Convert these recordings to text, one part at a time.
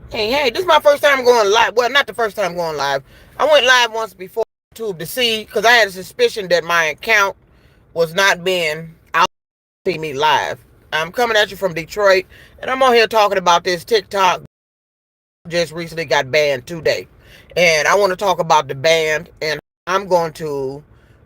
Hey, this is my first time going live. Well, not the first time going live. I went live once before YouTube to see, because I had a suspicion that my account was not being out to see me live. I'm coming at you from Detroit, and I'm on here talking about this TikTok just recently got banned today. And I want to talk about the ban, and I'm going to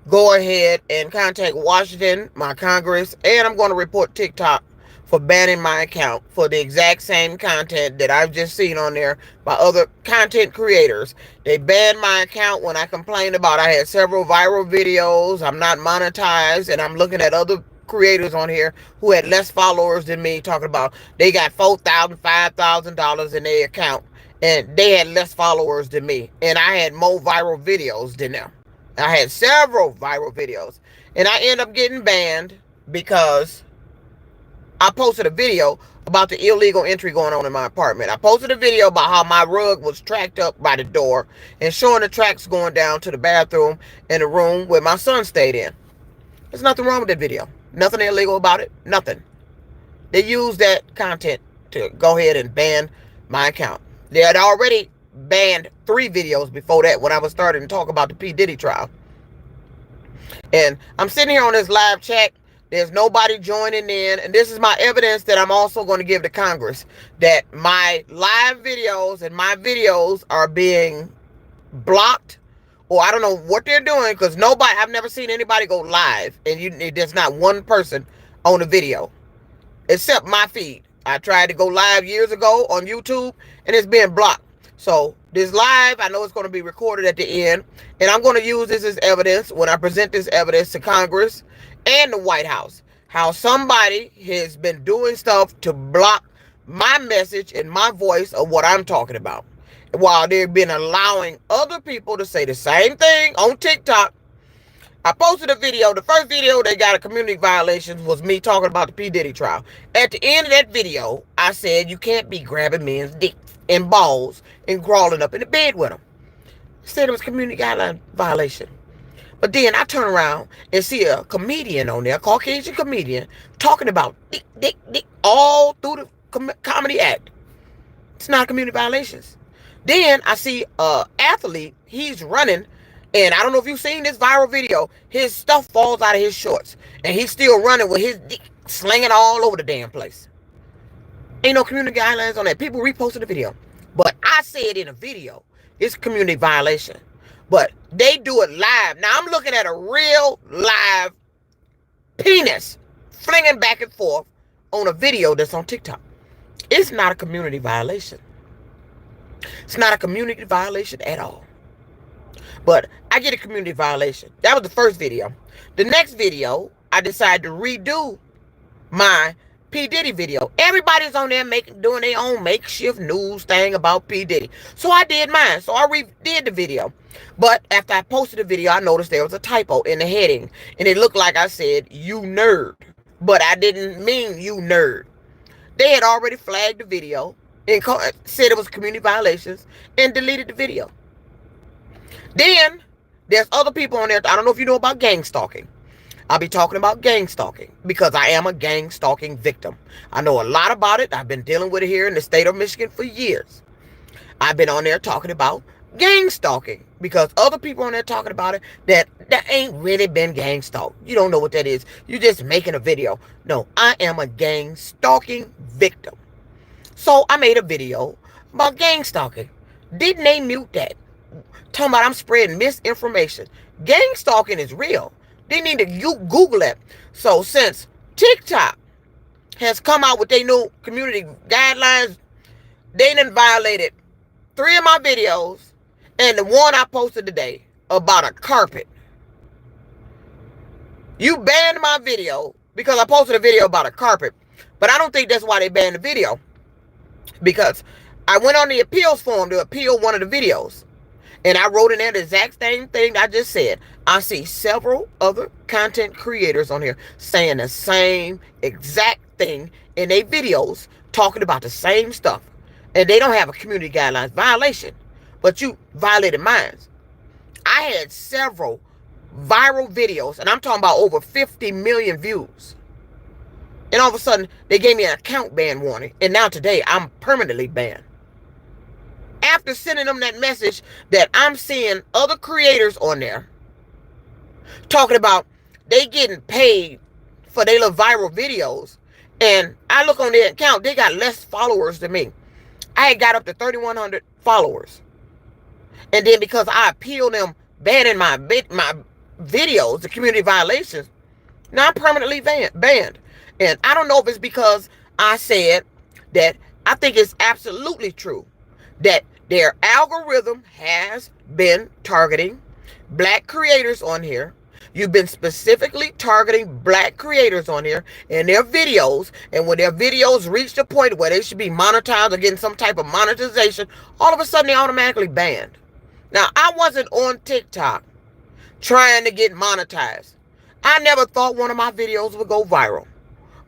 go ahead and contact Washington, my Congress, and I'm going to report TikTok for banning my account for the exact same content that I've just seen on there by other content creators. They banned my account when I complained about I had several viral videos, I'm not monetized, and I'm looking at other creators on here who had less followers than me talking about they got $4,000, $5,000 in their account, and they had less followers than me, and I had more viral videos than them. I had several viral videos, and I ended up getting banned because I posted a video about the illegal entry going on in my apartment. I posted a video about how my rug was tracked up by the door and showing the tracks going down to the bathroom and the room where my son stayed in. There's nothing wrong with that video. Nothing illegal about it. Nothing. They used that content to go ahead and ban my account. They had already banned 3 videos before that when I was starting to talk about the P. Diddy trial. And I'm sitting here on this live chat. There's nobody joining in. And this is my evidence that I'm also going to give to Congress. That my live videos and my videos are being blocked. Or I don't know what they're doing. Because I've never seen anybody go live. And there's not one person on the video. Except my feed. I tried to go live years ago on YouTube. And it's being blocked. So this live, I know it's going to be recorded at the end, and I'm going to use this as evidence when I present this evidence to Congress and the White House. How somebody has been doing stuff to block my message and my voice of what I'm talking about, while they've been allowing other people to say the same thing on TikTok. I posted a video. The first video they got a community violation was me talking about the P. Diddy trial. At the end of that video, I said you can't be grabbing men's dick and balls and crawling up in the bed with them. Said it was community guideline violation. But then I turn around and see a comedian on there, a Caucasian comedian, talking about dick, all through the comedy act. It's not community violations. Then I see a athlete, he's running, and I don't know if you've seen this viral video. His stuff falls out of his shorts, and he's still running with his dick slinging all over the damn place. Ain't no community guidelines on that. People reposted the video. But I said in a video, it's community violation. But they do it live. Now I'm looking at a real live penis flinging back and forth on a video that's on TikTok. It's not a community violation. It's not a community violation at all. But I get a community violation. That was the first video. The next video, I decided to redo my P. Diddy video. Everybody's on there doing their own makeshift news thing about P. Diddy. So I did mine. So I redid the video. But after I posted the video, I noticed there was a typo in the heading. And it looked like I said, "you nerd." But I didn't mean "you nerd." They had already flagged the video and said it was community violations and deleted the video. Then there's other people on there. I don't know if you know about gang stalking. I'll be talking about gang stalking because I am a gang stalking victim. I know a lot about it. I've been dealing with it here in the state of Michigan for years. I've been on there talking about gang stalking because other people on there talking about it that ain't really been gang stalked. You don't know what that is. You're just making a video. No, I am a gang stalking victim. So I made a video about gang stalking. Didn't they mute that? Talking about I'm spreading misinformation. Gang stalking is real. They need to Google it. So since TikTok has come out with their new community guidelines, they done violated 3 of my videos and the one I posted today about a carpet. You banned my video because I posted a video about a carpet. But I don't think that's why they banned the video. Because I went on the appeals forum to appeal one of the videos. And I wrote in there the exact same thing I just said. I see several other content creators on here saying the same exact thing in their videos, talking about the same stuff. And they don't have a community guidelines violation. But you violated mine. I had several viral videos, and I'm talking about over 50 million views. And all of a sudden, they gave me an account ban warning. And now today, I'm permanently banned. after sending them that message that I'm seeing other creators on there talking about they getting paid for their little viral videos. And I look on their account, they got less followers than me. I had got up to 3,100 followers. And then because I appealed them banning my videos, the community violations, now I'm permanently banned. And I don't know if it's because I said that I think it's absolutely true that their algorithm has been targeting black creators on here. You've been specifically targeting black creators on here in their videos. And when their videos reach the point where they should be monetized or getting some type of monetization, all of a sudden they automatically banned. Now, I wasn't on TikTok trying to get monetized. I never thought one of my videos would go viral.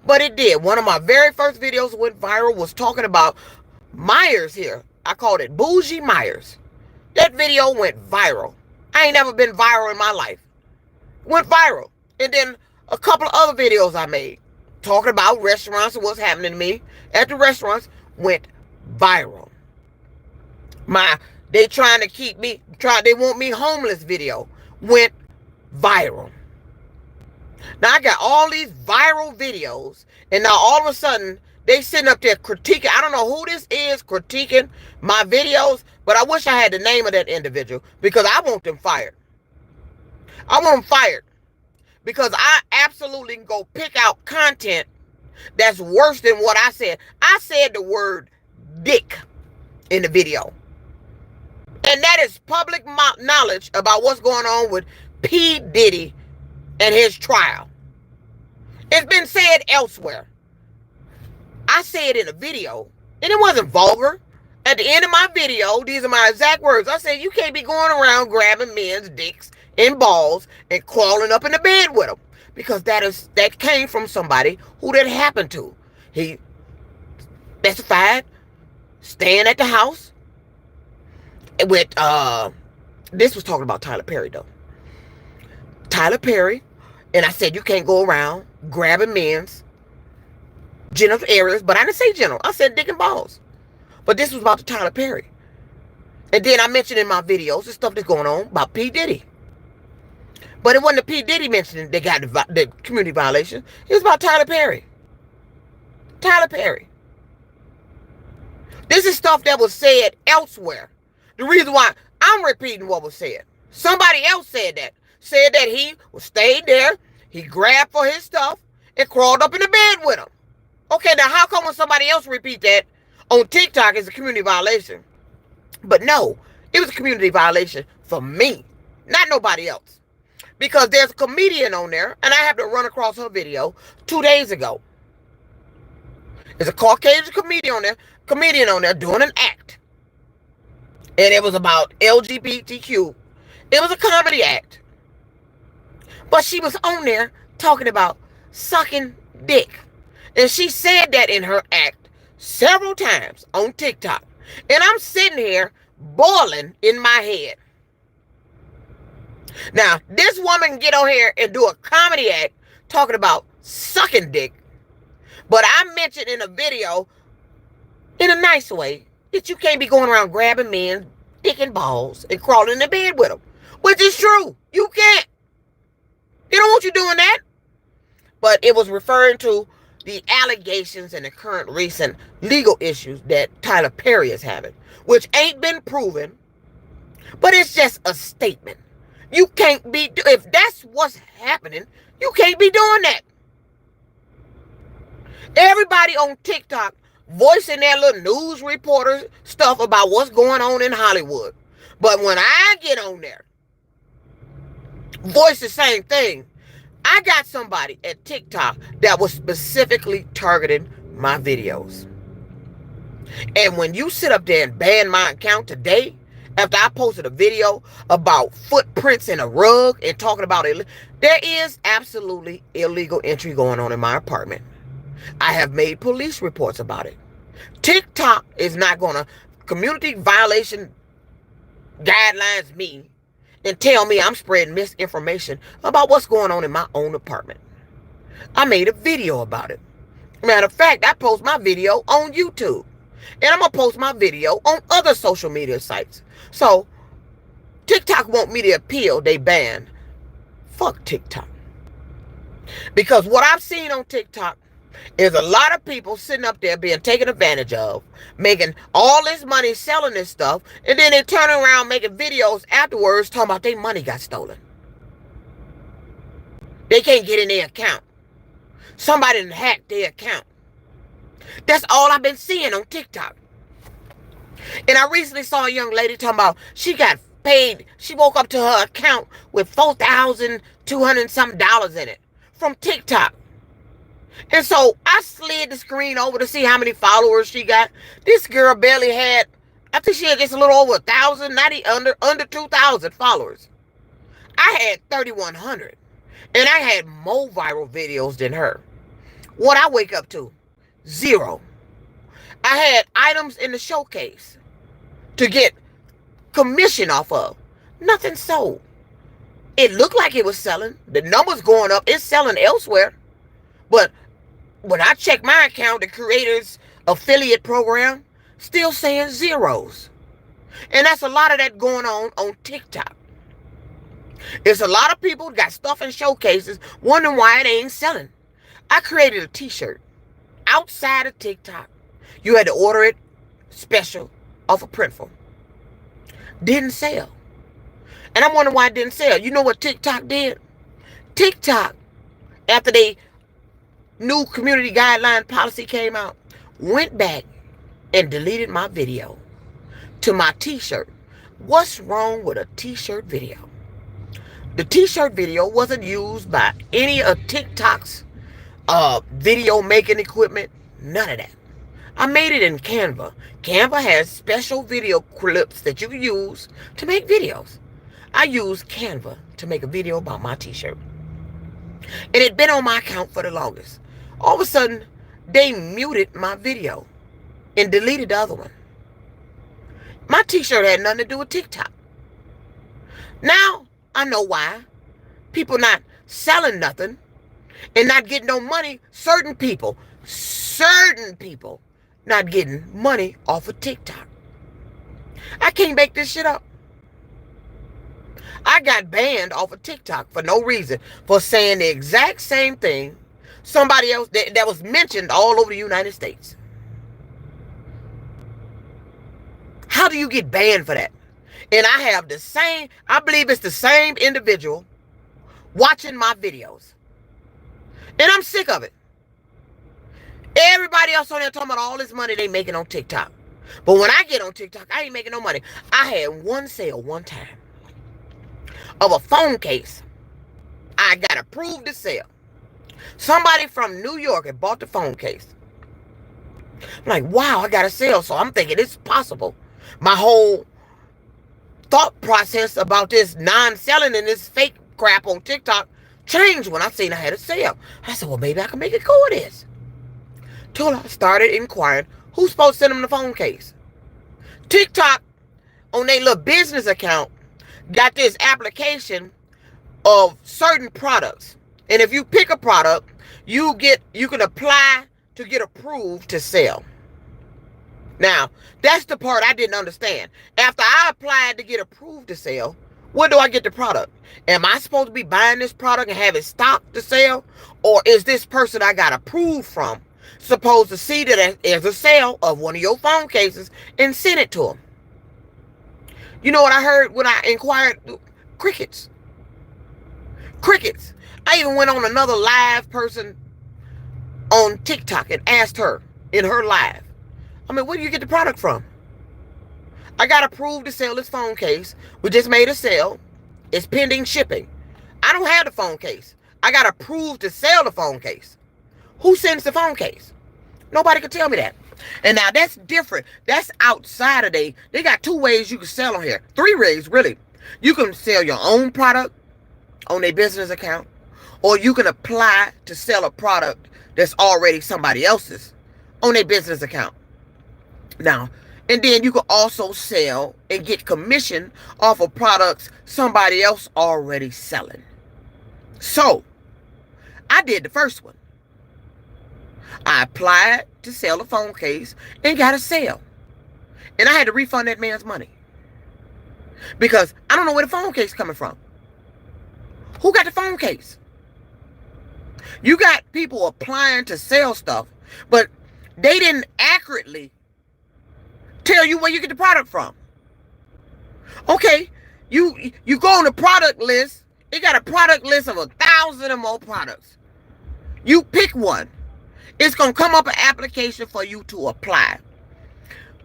But it did. One of my very first videos that went viral was talking about Myers here. I called it Bougie Myers. That video went viral. I ain't never been viral in my life. Went viral. And then a couple of other videos I made talking about restaurants and what's happening to me at the restaurants went viral. They trying to keep me, they want me homeless video went viral. Now I got all these viral videos, and now all of a sudden they sitting up there critiquing. I don't know who this is critiquing my videos, but I wish I had the name of that individual because I want them fired. I want them fired because I absolutely can go pick out content that's worse than what I said. I said the word dick in the video. And that is public knowledge about what's going on with P. Diddy and his trial. It's been said elsewhere. I said in a video, and it wasn't vulgar. At the end of my video, these are my exact words. I said, you can't be going around grabbing men's dicks and balls and crawling up in the bed with them. Because that came from somebody who that happened to. He specified staying at the house with, this was talking about Tyler Perry though. Tyler Perry, and I said you can't go around grabbing men's genital areas, but I didn't say genital. I said dick and balls. But this was about the Tyler Perry. And then I mentioned in my videos the stuff that's going on about P. Diddy. But it wasn't the P. Diddy mentioning they got the community violation. It was about Tyler Perry. Tyler Perry. This is stuff that was said elsewhere. The reason why I'm repeating what was said. Somebody else said that. Said that he stayed there, he grabbed for his stuff, and crawled up in the bed with him. Okay, now how come when somebody else repeat that on TikTok it's a community violation? But no, it was a community violation for me, not nobody else. Because there's a comedian on there, and I happened to run across her video 2 days ago. There's a Caucasian comedian on there doing an act. And it was about LGBTQ. It was a comedy act. But she was on there talking about sucking dick. And she said that in her act several times on TikTok. And I'm sitting here boiling in my head. Now, this woman can get on here and do a comedy act talking about sucking dick. But I mentioned in a video, in a nice way, that you can't be going around grabbing men's dick and balls and crawling in the bed with them. Which is true. You can't. They don't want you doing that. But it was referring to the allegations and the current recent legal issues that Tyler Perry is having, which ain't been proven, but it's just a statement. You can't be, if that's what's happening, you can't be doing that. Everybody on TikTok voicing their little news reporter stuff about what's going on in Hollywood. But when I get on there, voice the same thing. I got somebody at TikTok that was specifically targeting my videos. And when you sit up there and ban my account today, after I posted a video about footprints in a rug and talking about it, there is absolutely illegal entry going on in my apartment. I have made police reports about it. TikTok is not going to community violation guidelines me and tell me I'm spreading misinformation about what's going on in my own apartment. I made a video about it. Matter of fact, I post my video on YouTube. And I'm going to post my video on other social media sites. So TikTok want me to appeal. They banned. Fuck TikTok. Because what I've seen on TikTok is a lot of people sitting up there being taken advantage of, making all this money selling this stuff, and then they turn around making videos afterwards talking about their money got stolen. They can't get in their account. Somebody hacked their account. That's all I've been seeing on TikTok. And I recently saw a young lady talking about she got paid. She woke up to her account with $4,200 something in it from TikTok. And so I slid the screen over to see how many followers she got. This girl barely had, I think she had just a little over 1,000, not under 2,000 followers. I had 3,100. And I had more viral videos than her. What I wake up to? 0. I had items in the showcase to get commission off of. Nothing sold. It looked like it was selling. The numbers going up. It's selling elsewhere. But when I check my account, the creator's affiliate program, still saying zeros. And that's a lot of that going on TikTok. It's a lot of people got stuff in showcases wondering why it ain't selling. I created a t-shirt outside of TikTok. You had to order it special off of Printful. Didn't sell. And I'm wondering why it didn't sell. You know what TikTok did? TikTok, after they new community guideline policy came out, went back and deleted my video to my t-shirt. What's wrong with a t-shirt video? The t-shirt video wasn't used by any of TikTok's video making equipment. None of that. I made it in Canva. Canva has special video clips that you can use to make videos. I used Canva to make a video about my t-shirt. And it'd been on my account for the longest. All of a sudden, they muted my video and deleted the other one. My t-shirt had nothing to do with TikTok. Now, I know why. People not selling nothing and not getting no money. Certain people not getting money off of TikTok. I can't make this shit up. I got banned off of TikTok for no reason, for saying the exact same thing somebody else that was mentioned all over the United States. How do you get banned for that? And I have the same, I believe it's the same individual watching my videos. And I'm sick of it. Everybody else on there talking about all this money they making on TikTok. But when I get on TikTok, I ain't making no money. I had one sale one time of a phone case. I got approved to sell. Somebody from New York had bought the phone case. I'm like, wow, I got a sale. So I'm thinking it's possible. My whole thought process about this non-selling and this fake crap on TikTok changed when I seen I had a sale. I said, well, maybe I can make it go with this. Till I started inquiring, who's supposed to send them the phone case? TikTok, on their little business account, got this application of certain products. And if you pick a product, you can apply to get approved to sell. Now, that's the part I didn't understand. After I applied to get approved to sell, where do I get the product? Am I supposed to be buying this product and have it stocked to sell? Or is this person I got approved from supposed to see that there's a sale of one of your phone cases and send it to them? You know what I heard when I inquired? Crickets. Crickets. I even went on another live person on TikTok and asked her in her live, I mean, where do you get the product from? I got approved to sell this phone case. We just made a sale. It's pending shipping. I don't have the phone case. I got approved to sell the phone case. Who sends the phone case? Nobody could tell me that. And now that's different. That's outside of they got 2 ways you can sell on here. 3 ways, really. You can sell your own product on their business account, or you can apply to sell a product that's already somebody else's on their business account. Now, and then you can also sell and get commission off of products somebody else already selling. So, I did the first one. I applied to sell a phone case and got a sale. And I had to refund that man's money. Because I don't know where the phone case is coming from. Who got the phone case? You got people applying to sell stuff, but they didn't accurately tell you where you get the product from. Okay, you go on the product list. It got a product list of 1,000 or more products. You pick one. It's going to come up an application for you to apply.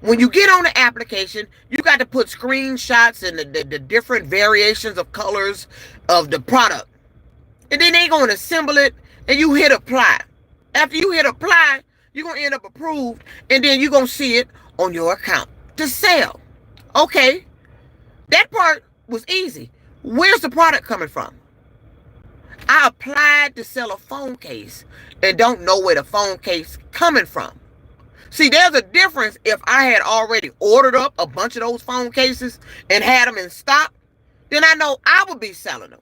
When you get on the application, you got to put screenshots and the different variations of colors of the product. And then they're going to assemble it and you hit apply. After you hit apply, you're going to end up approved and then you're going to see it on your account to sell. Okay, that part was easy. Where's the product coming from? I applied to sell a phone case and don't know where the phone case coming from. See, there's a difference if I had already ordered up a bunch of those phone cases and had them in stock, then I know I would be selling them.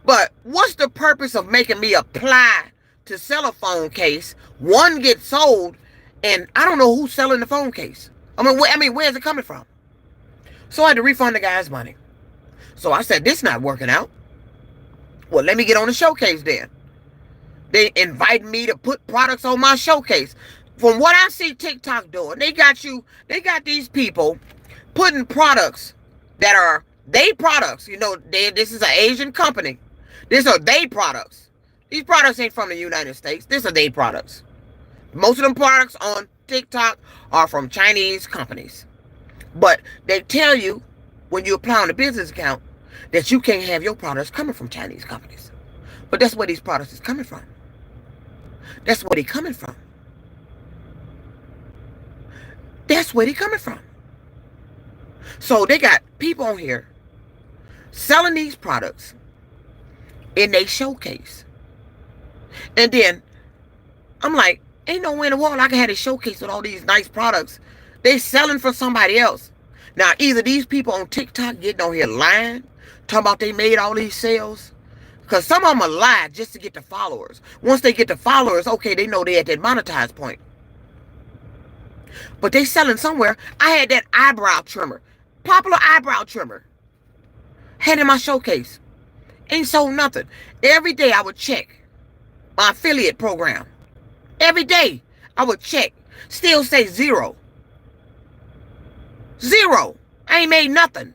But what's the purpose of making me apply to sell a phone case? One gets sold and I don't know who's selling the phone case. I mean, where's it coming from? So I had to refund the guy's money. So I said, this not working out. Well, let me get on the showcase then. They invite me to put products on my showcase. From what I see TikTok doing, they got these people putting products that are they products. You know, this is an Asian company. These are they products. These products ain't from the United States. These are they products. Most of them products on TikTok are from Chinese companies. But they tell you when you apply on a business account that you can't have your products coming from Chinese companies. But that's where these products is coming from. That's where they're coming from. That's where they're coming from. So they got people on here selling these products in their showcase. And then I'm like, ain't no way in the world I can have a showcase with all these nice products. They selling for somebody else. Now, either these people on TikTok getting on here lying, talking about they made all these sales. Because some of them are lying just to get the followers. Once they get the followers, okay, they know they're at that monetized point. But they selling somewhere. I had that eyebrow trimmer. Popular eyebrow trimmer. Had in my showcase. Ain't sold nothing. Every day I would check my affiliate program. Every day I would check. Still say zero. Zero. I ain't made nothing.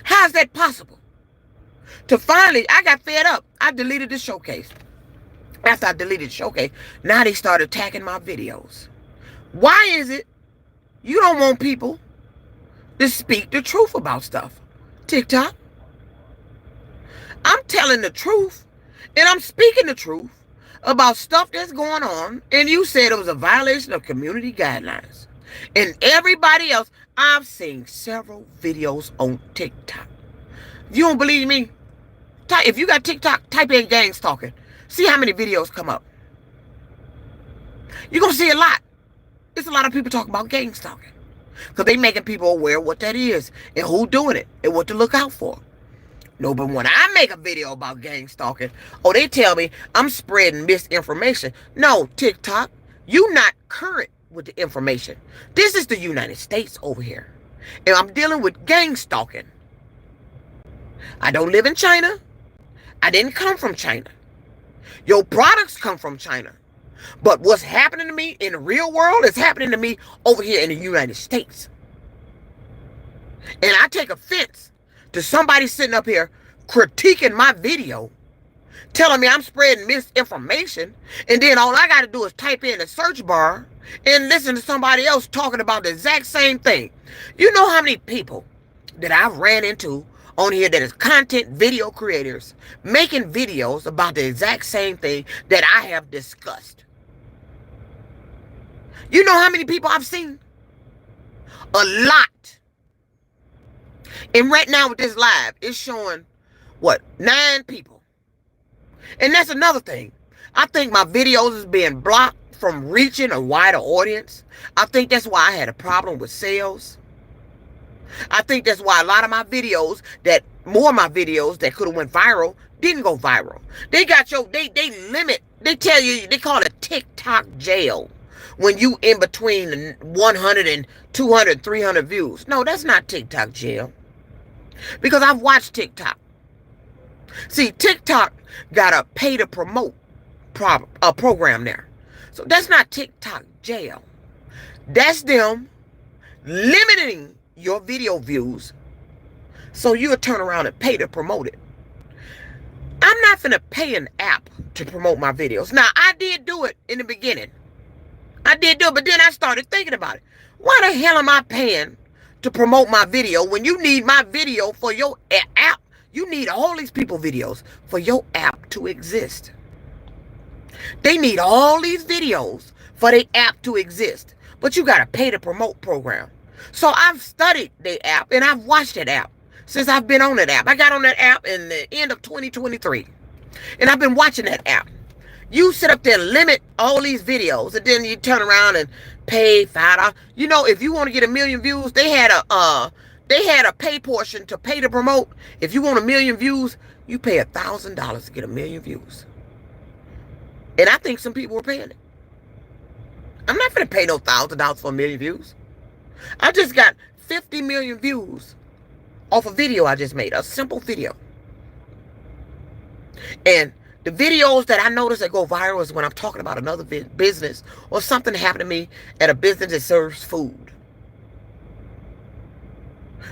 How's that possible? To finally, I got fed up. I deleted the showcase. After I deleted the showcase, now they started attacking my videos. Why is it you don't want people to speak the truth about stuff? TikTok. I'm telling the truth and I'm speaking the truth about stuff that's going on, and you said it was a violation of community guidelines. And everybody else, I've seen several videos on TikTok. You don't believe me? If you got TikTok, type in gang stalking. See how many videos come up. You're going to see a lot. There's a lot of people talking about gang stalking. Because they making people aware what that is and who doing it and what to look out for. No, but when I make a video about gang stalking, oh, they tell me I'm spreading misinformation. No, TikTok, you not current with the information. This is the United States over here. And I'm dealing with gang stalking. I don't live in China. I didn't come from China. Your products come from China. But what's happening to me in the real world is happening to me over here in the United States. And I take offense to somebody sitting up here critiquing my video, telling me I'm spreading misinformation, and then all I got to do is type in the search bar and listen to somebody else talking about the exact same thing. You know how many people that I've ran into on here that is content video creators making videos about the exact same thing that I have discussed? You know how many people I've seen? A lot. And right now with this live, it's showing, what, 9 people. And that's another thing. I think my videos is being blocked from reaching a wider audience. I think that's why I had a problem with sales. I think that's why a lot of my videos, more of my videos that could have went viral, didn't go viral. They got they limit, they tell you, they call it TikTok jail when you in between 100 and 200, 300 views. No, that's not TikTok jail. Because I've watched TikTok. See, TikTok got a pay to promote program there. So that's not TikTok jail. That's them limiting your video views so you'll turn around and pay to promote it. I'm not finna pay an app to promote my videos. Now, I did do it in the beginning. I did do it, but then I started thinking about it. Why the hell am I paying to promote my video when you need my video for your app? You need all these people videos for your app to exist. They need all these videos for the app to exist. But you got to pay to promote program. So I've studied the app and I've watched that app since I've been on that app. I got on that app in the end of 2023. And I've been watching that app. You sit up there and limit all these videos, and then you turn around and pay $5. You know, if you want to get 1 million views, they had a pay portion to pay to promote. If you want 1 million views, you pay $1,000 to get 1 million views. And I think some people were paying it. I'm not going to pay no $1,000 for 1 million views. I just got 50 million views off a video I just made, a simple video. And the videos that I notice that go viral is when I'm talking about another business or something that happened to me at a business that serves food.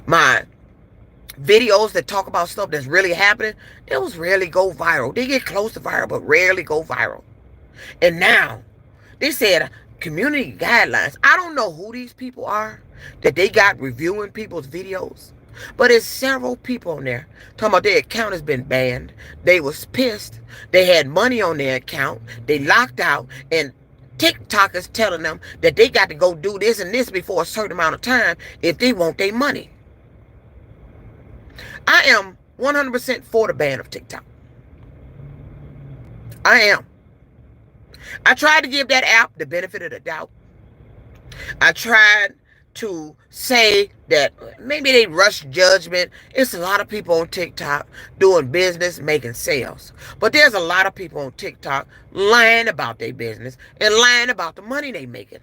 My videos that talk about stuff that's really happening, those rarely go viral. They get close to viral, but rarely go viral. And now, they said community guidelines. I don't know who these people are that they got reviewing people's videos. But there's several people on there talking about their account has been banned. They was pissed. They had money on their account. They locked out. And TikTok is telling them that they got to go do this and this before a certain amount of time if they want their money. I am 100% for the ban of TikTok. I am. I tried to give that app the benefit of the doubt. I tried to say that maybe they rush judgment. It's a lot of people on TikTok doing business, making sales. But there's a lot of people on TikTok lying about their business and lying about the money they making.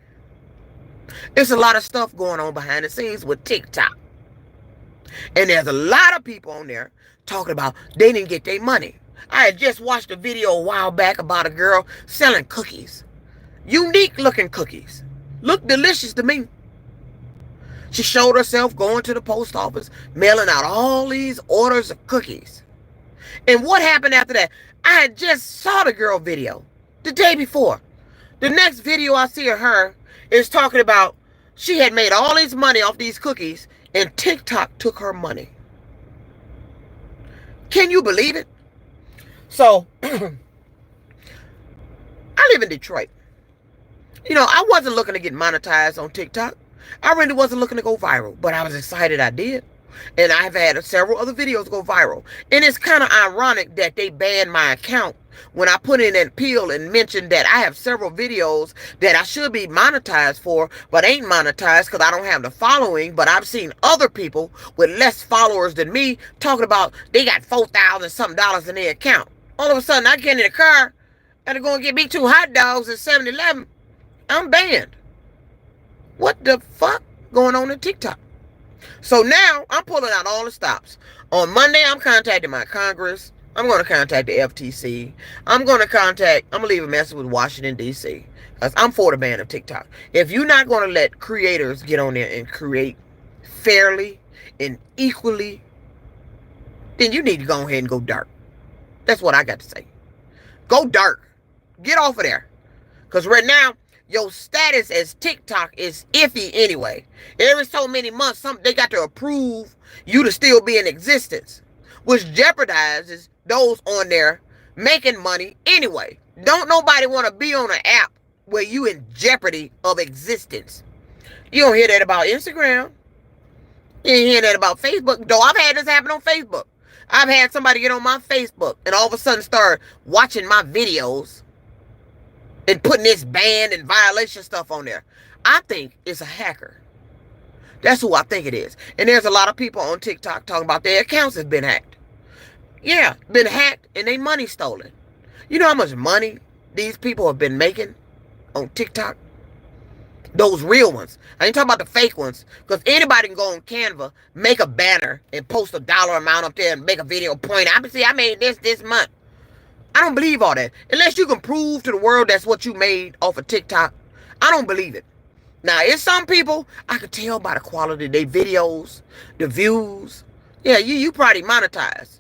There's a lot of stuff going on behind the scenes with TikTok. And there's a lot of people on there talking about they didn't get their money. I had just watched a video a while back about a girl selling cookies. Unique looking cookies. Looked delicious to me. She showed herself going to the post office, mailing out all these orders of cookies. And what happened after that? I had just saw the girl video the day before. The next video I see of her is talking about she had made all this money off these cookies and TikTok took her money. Can you believe it? So, I live in Detroit. You know, I wasn't looking to get monetized on TikTok. I really wasn't looking to go viral, but I was excited I did. And I've had several other videos go viral. And it's kind of ironic that they banned my account when I put in an appeal and mentioned that I have several videos that I should be monetized for, but ain't monetized because I don't have the following. But I've seen other people with less followers than me talking about they got $4,000 something in their account. All of a sudden, I get in the car and they're going to get me 2 hot dogs at 7-Eleven. I'm banned. What the fuck going on in TikTok? So now I'm pulling out all the stops. On Monday, I'm contacting my Congress. I'm going to contact the FTC. I'm going to leave a message with Washington, D.C. Because I'm for the ban of TikTok. If you're not going to let creators get on there and create fairly and equally, then you need to go ahead and go dark. That's what I got to say. Go dark. Get off of there. Because right now, your status as TikTok is iffy anyway. Every so many months, they got to approve you to still be in existence, which jeopardizes those on there making money anyway. Don't nobody want to be on an app where you in jeopardy of existence. You don't hear that about Instagram. You ain't hear that about Facebook. Though I've had this happen on Facebook. I've had somebody get on my Facebook and all of a sudden start watching my videos and putting this ban and violation stuff on there. I think it's a hacker. That's who I think it is. And there's a lot of people on TikTok talking about their accounts have been hacked. Yeah, been hacked and they money stolen. You know how much money these people have been making on TikTok? Those real ones. I ain't talking about the fake ones. Because anybody can go on Canva, make a banner, and post a dollar amount up there and make a video point. I made this month. I don't believe all that. Unless you can prove to the world that's what you made off of TikTok. I don't believe it. Now, it's some people, I could tell by the quality of their videos, the views. Yeah, you probably monetize.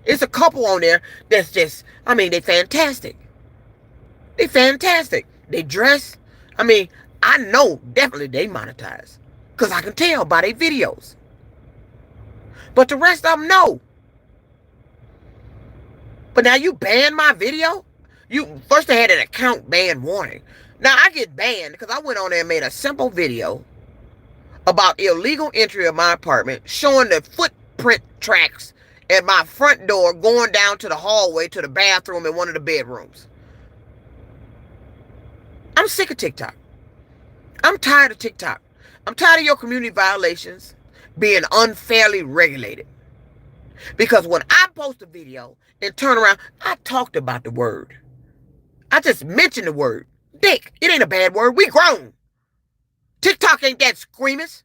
It's a couple on there that's just, they fantastic. They fantastic. They dress. I know definitely they monetize. Because I can tell by their videos. But the rest of them, no. But now you ban my video? First they had an account ban warning. Now I get banned because I went on there and made a simple video about illegal entry of my apartment, showing the footprint tracks at my front door going down to the hallway to the bathroom in one of the bedrooms. I'm sick of TikTok. I'm tired of TikTok. I'm tired of your community violations being unfairly regulated. Because when I post a video and turn around, I talked about the word. I just mentioned the word. Dick. It ain't a bad word. We grown. TikTok ain't that squeamish.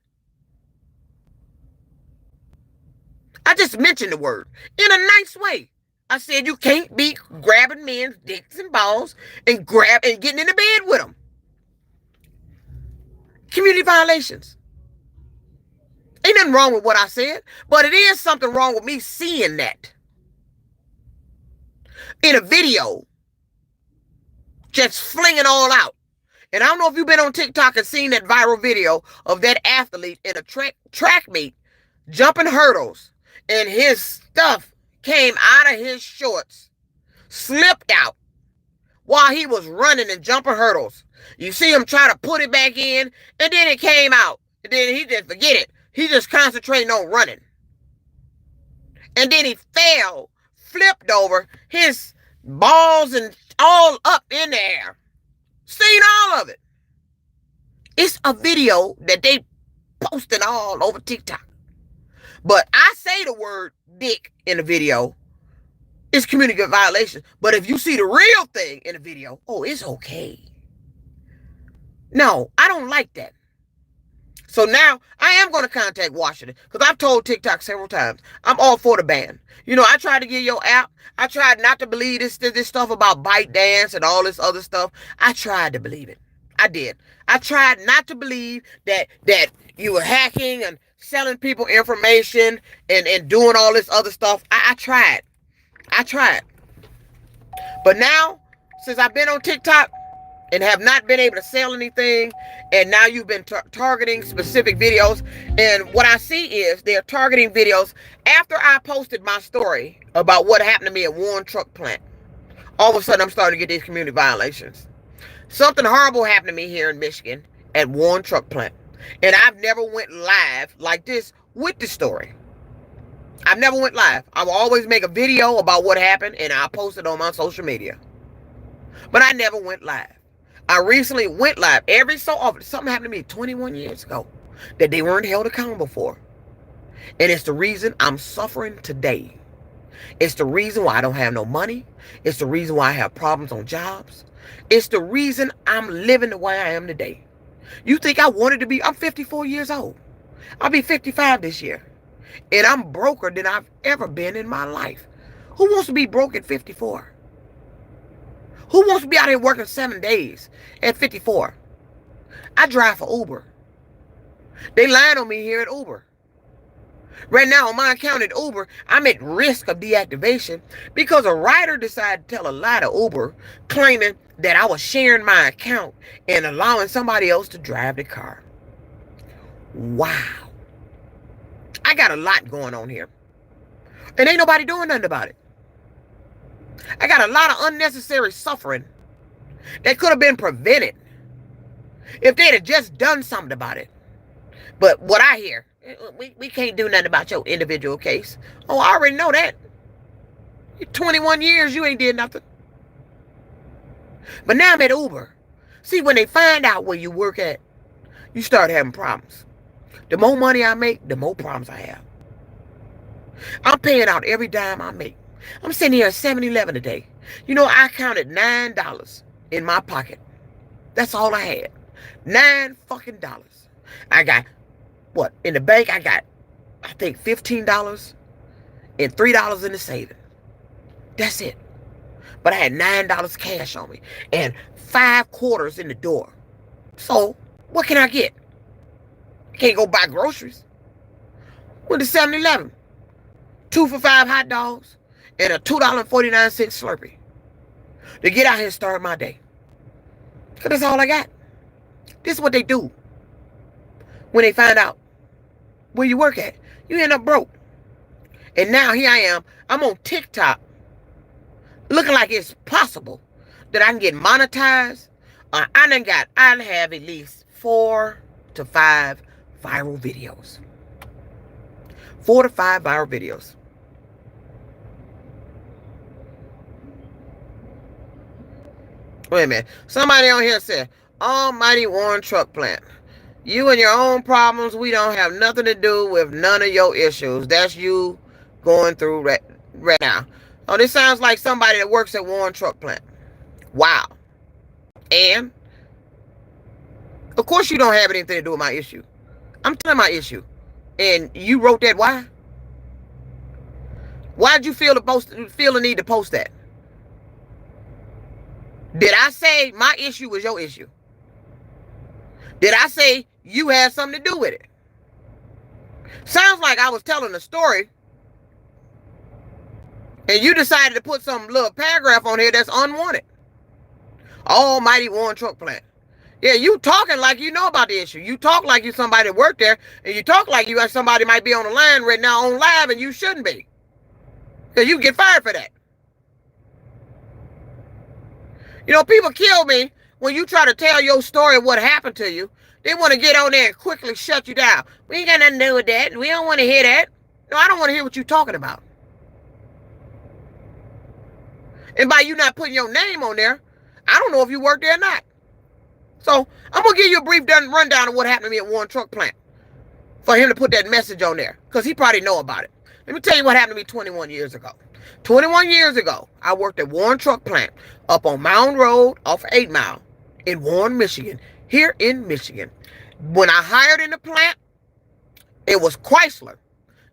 I just mentioned the word in a nice way. I said you can't be grabbing men's dicks and balls and getting in the bed with them. Community violations. Ain't nothing wrong with what I said, but it is something wrong with me seeing that in a video, just flinging all out. And I don't know if you've been on TikTok and seen that viral video of that athlete in a track meet jumping hurdles, and his stuff came out of his shorts, slipped out while he was running and jumping hurdles. You see him try to put it back in, and then it came out. And then he just forget it. He just concentrating on running. And then he fell, flipped over, his balls and all up in the air. Seen all of it. It's a video that they posted all over TikTok. But I say the word dick in the video, it's community violation. But if you see the real thing in the video, oh, it's okay. No, I don't like that. So now I am going to contact Washington because I've told TikTok several times I'm all for the ban. I tried to get your app. I tried not to believe this stuff about ByteDance and all this other stuff. I tried to believe it. I did. I tried not to believe that you were hacking and selling people information and doing all this other stuff. I tried. But now, since I've been on TikTok and have not been able to sell anything, and now you've been targeting specific videos, and what I see is they're targeting videos after I posted my story about what happened to me at Warren Truck Plant. All of a sudden, I'm starting to get these community violations. Something horrible happened to me here in Michigan at Warren Truck Plant, and I've never went live like this with the story. I've never went live. I will always make a video about what happened, and I'll post it on my social media. But I never went live. I recently went live every so often. Something happened to me 21 years ago that they weren't held accountable for. And it's the reason I'm suffering today. It's the reason why I don't have no money. It's the reason why I have problems on jobs. It's the reason I'm living the way I am today. You think I wanted to be? I'm 54 years old. I'll be 55 this year. And I'm broker than I've ever been in my life. Who wants to be broke at 54? Who wants to be out here working 7 days at 54? I drive for Uber. They lying on me here at Uber. Right now on my account at Uber, I'm at risk of deactivation because a rider decided to tell a lie to Uber, claiming that I was sharing my account and allowing somebody else to drive the car. Wow. I got a lot going on here. And ain't nobody doing nothing about it. I got a lot of unnecessary suffering that could have been prevented if they'd have just done something about it. But what I hear, we can't do nothing about your individual case. Oh, I already know that. 21 years, you ain't did nothing. But now I'm at Uber. See, when they find out where you work at, you start having problems. The more money I make, the more problems I have. I'm paying out every dime I make. I'm sitting here at 7-Eleven today. You know, I counted $9 in my pocket. That's all I had. $9 fucking dollars. I got, what, in the bank, I got, I think, $15 and $3 in the savings. That's it. But I had $9 cash on me and 5 quarters in the door. So, what can I get? I can't go buy groceries. Went to 7-Eleven. 2 for $5 hot dogs and a $2.49 Slurpee to get out here and start my day. Because that's all I got. This is what they do when they find out where you work at. You end up broke. And now here I am. I'm on TikTok looking like it's possible that I can get monetized. I have at least 4 to 5 viral videos. 4 to 5 viral videos. Wait a minute. Somebody on here said, Almighty Warren Truck Plant. You and your own problems, we don't have nothing to do with none of your issues. That's you going through right now. Oh, this sounds like somebody that works at Warren Truck Plant. Wow. And, of course you don't have anything to do with my issue. I'm telling my issue. And you wrote that why? Why'd you feel the need to post that? Did I say my issue was your issue? Did I say you had something to do with it? Sounds like I was telling a story and you decided to put some little paragraph on here that's unwanted. Almighty Warren Truck Plant. Yeah, you talking like you know about the issue. You talk like you somebody that worked there, and you talk like you got somebody might be on the line right now on live, and you shouldn't be. Because you get fired for that. You know, people kill me when you try to tell your story of what happened to you. They want to get on there and quickly shut you down. We ain't got nothing to do with that. We don't want to hear that. No, I don't want to hear what you're talking about. And by you not putting your name on there, I don't know if you work there or not. So I'm going to give you a brief rundown of what happened to me at Warren Truck Plant for him to put that message on there, because he probably know about it. Let me tell you what happened to me 21 years ago. 21 years ago, I worked at Warren Truck Plant up on Mound Road off 8 Mile in Warren, Michigan, here in Michigan. When I hired in the plant, it was Chrysler.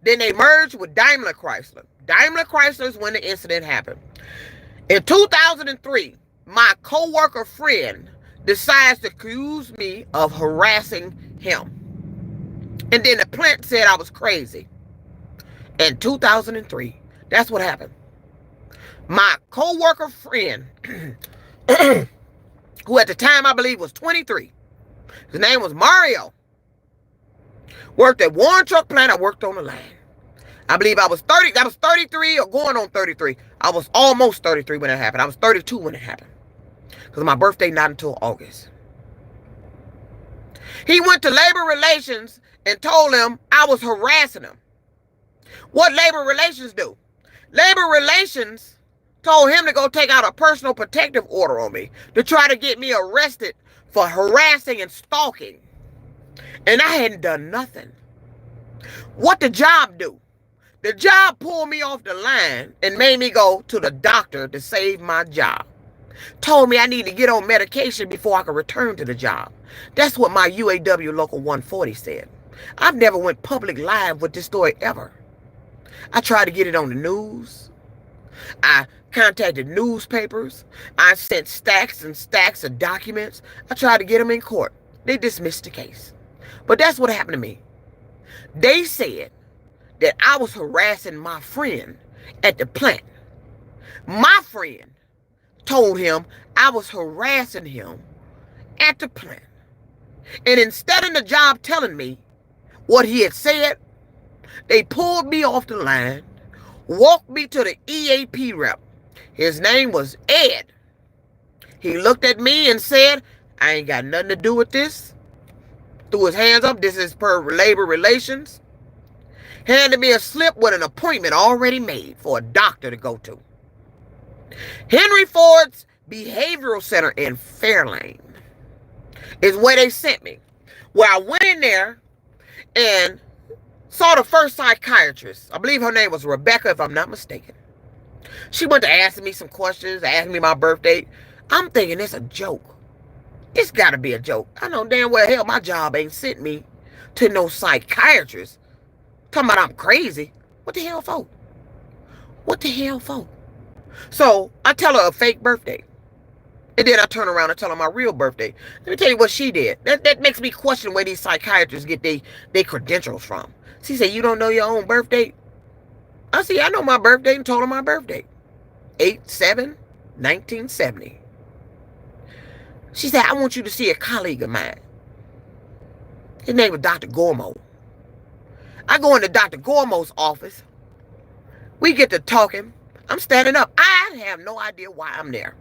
Then they merged with Daimler Chrysler. Daimler Chrysler is when the incident happened. In 2003, my co-worker friend decides to accuse me of harassing him. And then the plant said I was crazy. In 2003, that's what happened. My co-worker friend, who at the time I believe was 23, his name was Mario, worked at Warren Truck Plant. I worked on the line. I believe I was 30. That was 33 or going on 33. I was almost 33 when it happened. I was 32 when it happened. Because my birthday not until August. He went to labor relations and told them I was harassing him. What labor relations do? Labor relations told him to go take out a personal protective order on me to try to get me arrested for harassing and stalking. And I hadn't done nothing. What the job do? The job pulled me off the line and made me go to the doctor to save my job. Told me I need to get on medication before I could return to the job. That's what my UAW Local 140 said. I've never went public live with this story ever. I tried to get it on the news. I contacted newspapers. I sent stacks and stacks of documents. I tried to get them in court. They dismissed the case. But that's what happened to me. They said that I was harassing my friend at the plant. My friend told him I was harassing him at the plant. And instead of the job telling me what he had said, they pulled me off the line, walked me to the EAP rep. His name was Ed. He looked at me and said, I ain't got nothing to do with this. Threw his hands up. This is per labor relations. Handed me a slip with an appointment already made for a doctor to go to. Henry Ford's Behavioral Center in Fairlane is where they sent me. Where I went in there and Saw the first psychiatrist. I believe her name was Rebecca, if I'm not mistaken. She went to asking me some questions, asking me my birthday. I'm thinking it's a joke. It's got to be a joke. I know damn well hell my job ain't sent me to no psychiatrist. Talking about I'm crazy. What the hell for? What the hell for? So I tell her a fake birthday. And then I turn around and tell her my real birthday. Let me tell you what she did. That makes me question where these psychiatrists get their credentials from. She said, you don't know your own birthday? I said, I know my birthday, and told her my birthday. 8/7/1970. She said, I want you to see a colleague of mine. His name was Dr. Gormo. I go into Dr. Gormo's office. We get to talking. I'm standing up. I have no idea why I'm there.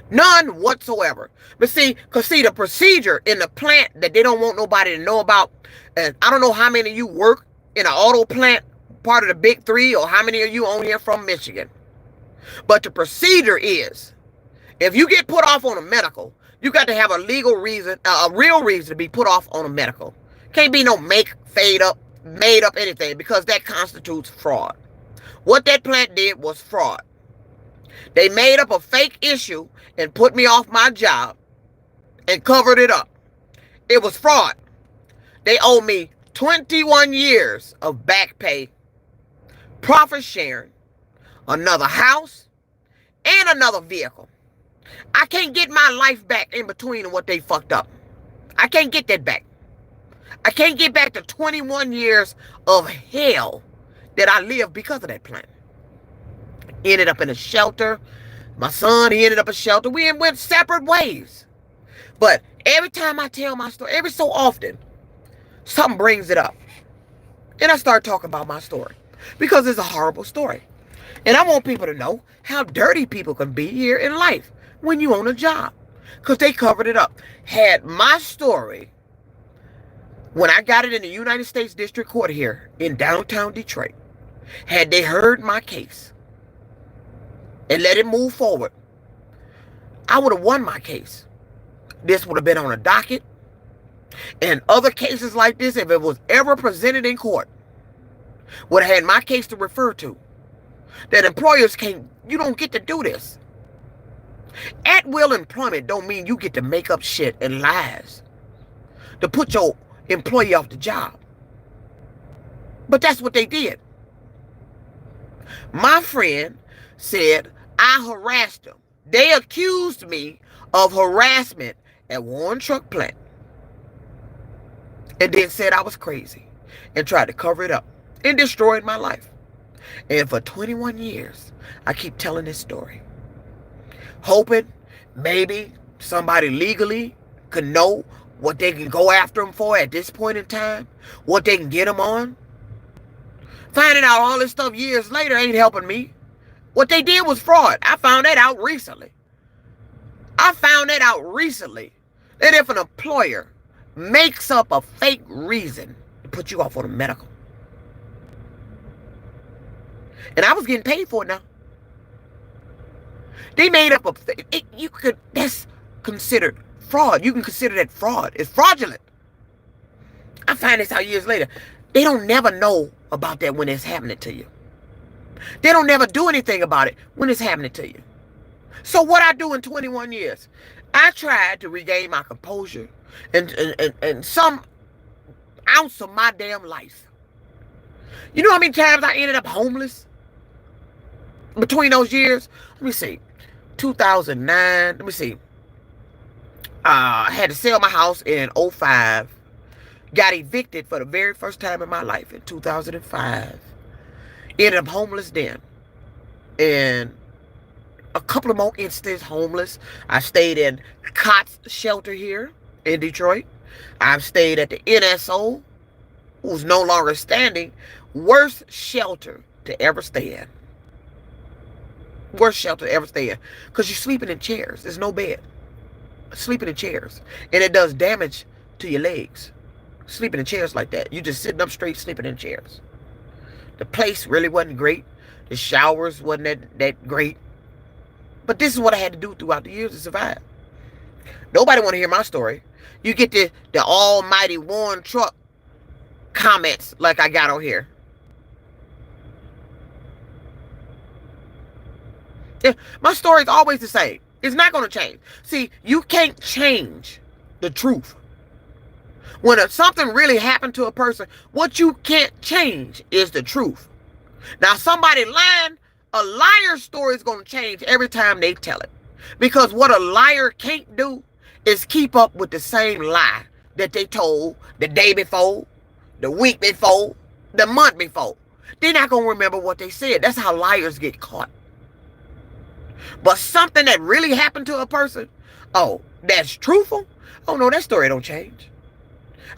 None whatsoever. But see, the procedure in the plant that they don't want nobody to know about, and I don't know how many of you work in an auto plant, part of the big three, or how many of you on here from Michigan. But the procedure is, if you get put off on a medical, you got to have a legal reason, a real reason to be put off on a medical. Can't be no made up anything, because that constitutes fraud. What that plant did was fraud. They made up a fake issue and put me off my job and covered it up. It was fraud. They owe me 21 years of back pay, profit sharing, another house, and another vehicle. I can't get my life back in between what they fucked up. I can't get that back. I can't get back to 21 years of hell that I lived because of that plan. Ended up in a shelter. My son, he ended up in a shelter. We went separate ways. But every time I tell my story, every so often, something brings it up. And I start talking about my story, because it's a horrible story. And I want people to know how dirty people can be here in life when you own a job, because they covered it up. Had my story, when I got it in the United States District Court here in downtown Detroit, had they heard my case and let it move forward, I would have won my case. This would have been on a docket. And other cases like this, if it was ever presented in court, would have had my case to refer to. That employers you don't get to do this. At will employment don't mean you get to make up shit and lies to put your employee off the job. But that's what they did. My friend said I harassed them. They accused me of harassment at one truck plant, and then said I was crazy and tried to cover it up and destroyed my life. And for 21 years, I keep telling this story, hoping maybe somebody legally could know what they can go after them for at this point in time, what they can get them on. Finding out all this stuff years later ain't helping me. What they did was fraud. I found that out recently. That if an employer makes up a fake reason to put you off on a medical, and I was getting paid for it now. They made up that's considered fraud. You can consider that fraud. It's fraudulent. I find this out years later. They don't never know about that when it's happening to you. They don't never do anything about it when it's happening to you. So what I do in 21 years, I tried to regain my composure and some ounce of my damn life. You know how many times I ended up homeless between those years? Let me see. 2009. Let me see. I had to sell my house in 2005. Got evicted for the very first time in my life in 2005. Ended up homeless then. And a couple of more instances homeless. I stayed in COTS shelter here in Detroit. I've stayed at the NSO, who's no longer standing. Worst shelter to ever stay in. Worst shelter to ever stay in. Because you're sleeping in chairs. There's no bed. Sleeping in chairs. And it does damage to your legs. Sleeping in chairs like that. You just sitting up straight, sleeping in chairs. The place really wasn't great. The showers wasn't that great. But this is what I had to do throughout the years to survive. Nobody want to hear my story. You get the almighty worn truck comments like I got on here. Yeah, my story is always the same. It's not going to change. See, you can't change the truth. When something really happened to a person, what you can't change is the truth. Now, somebody lying, a liar's story is going to change every time they tell it. Because what a liar can't do is keep up with the same lie that they told the day before, the week before, the month before. They're not going to remember what they said. That's how liars get caught. But something that really happened to a person, oh, that's truthful? Oh, no, that story don't change.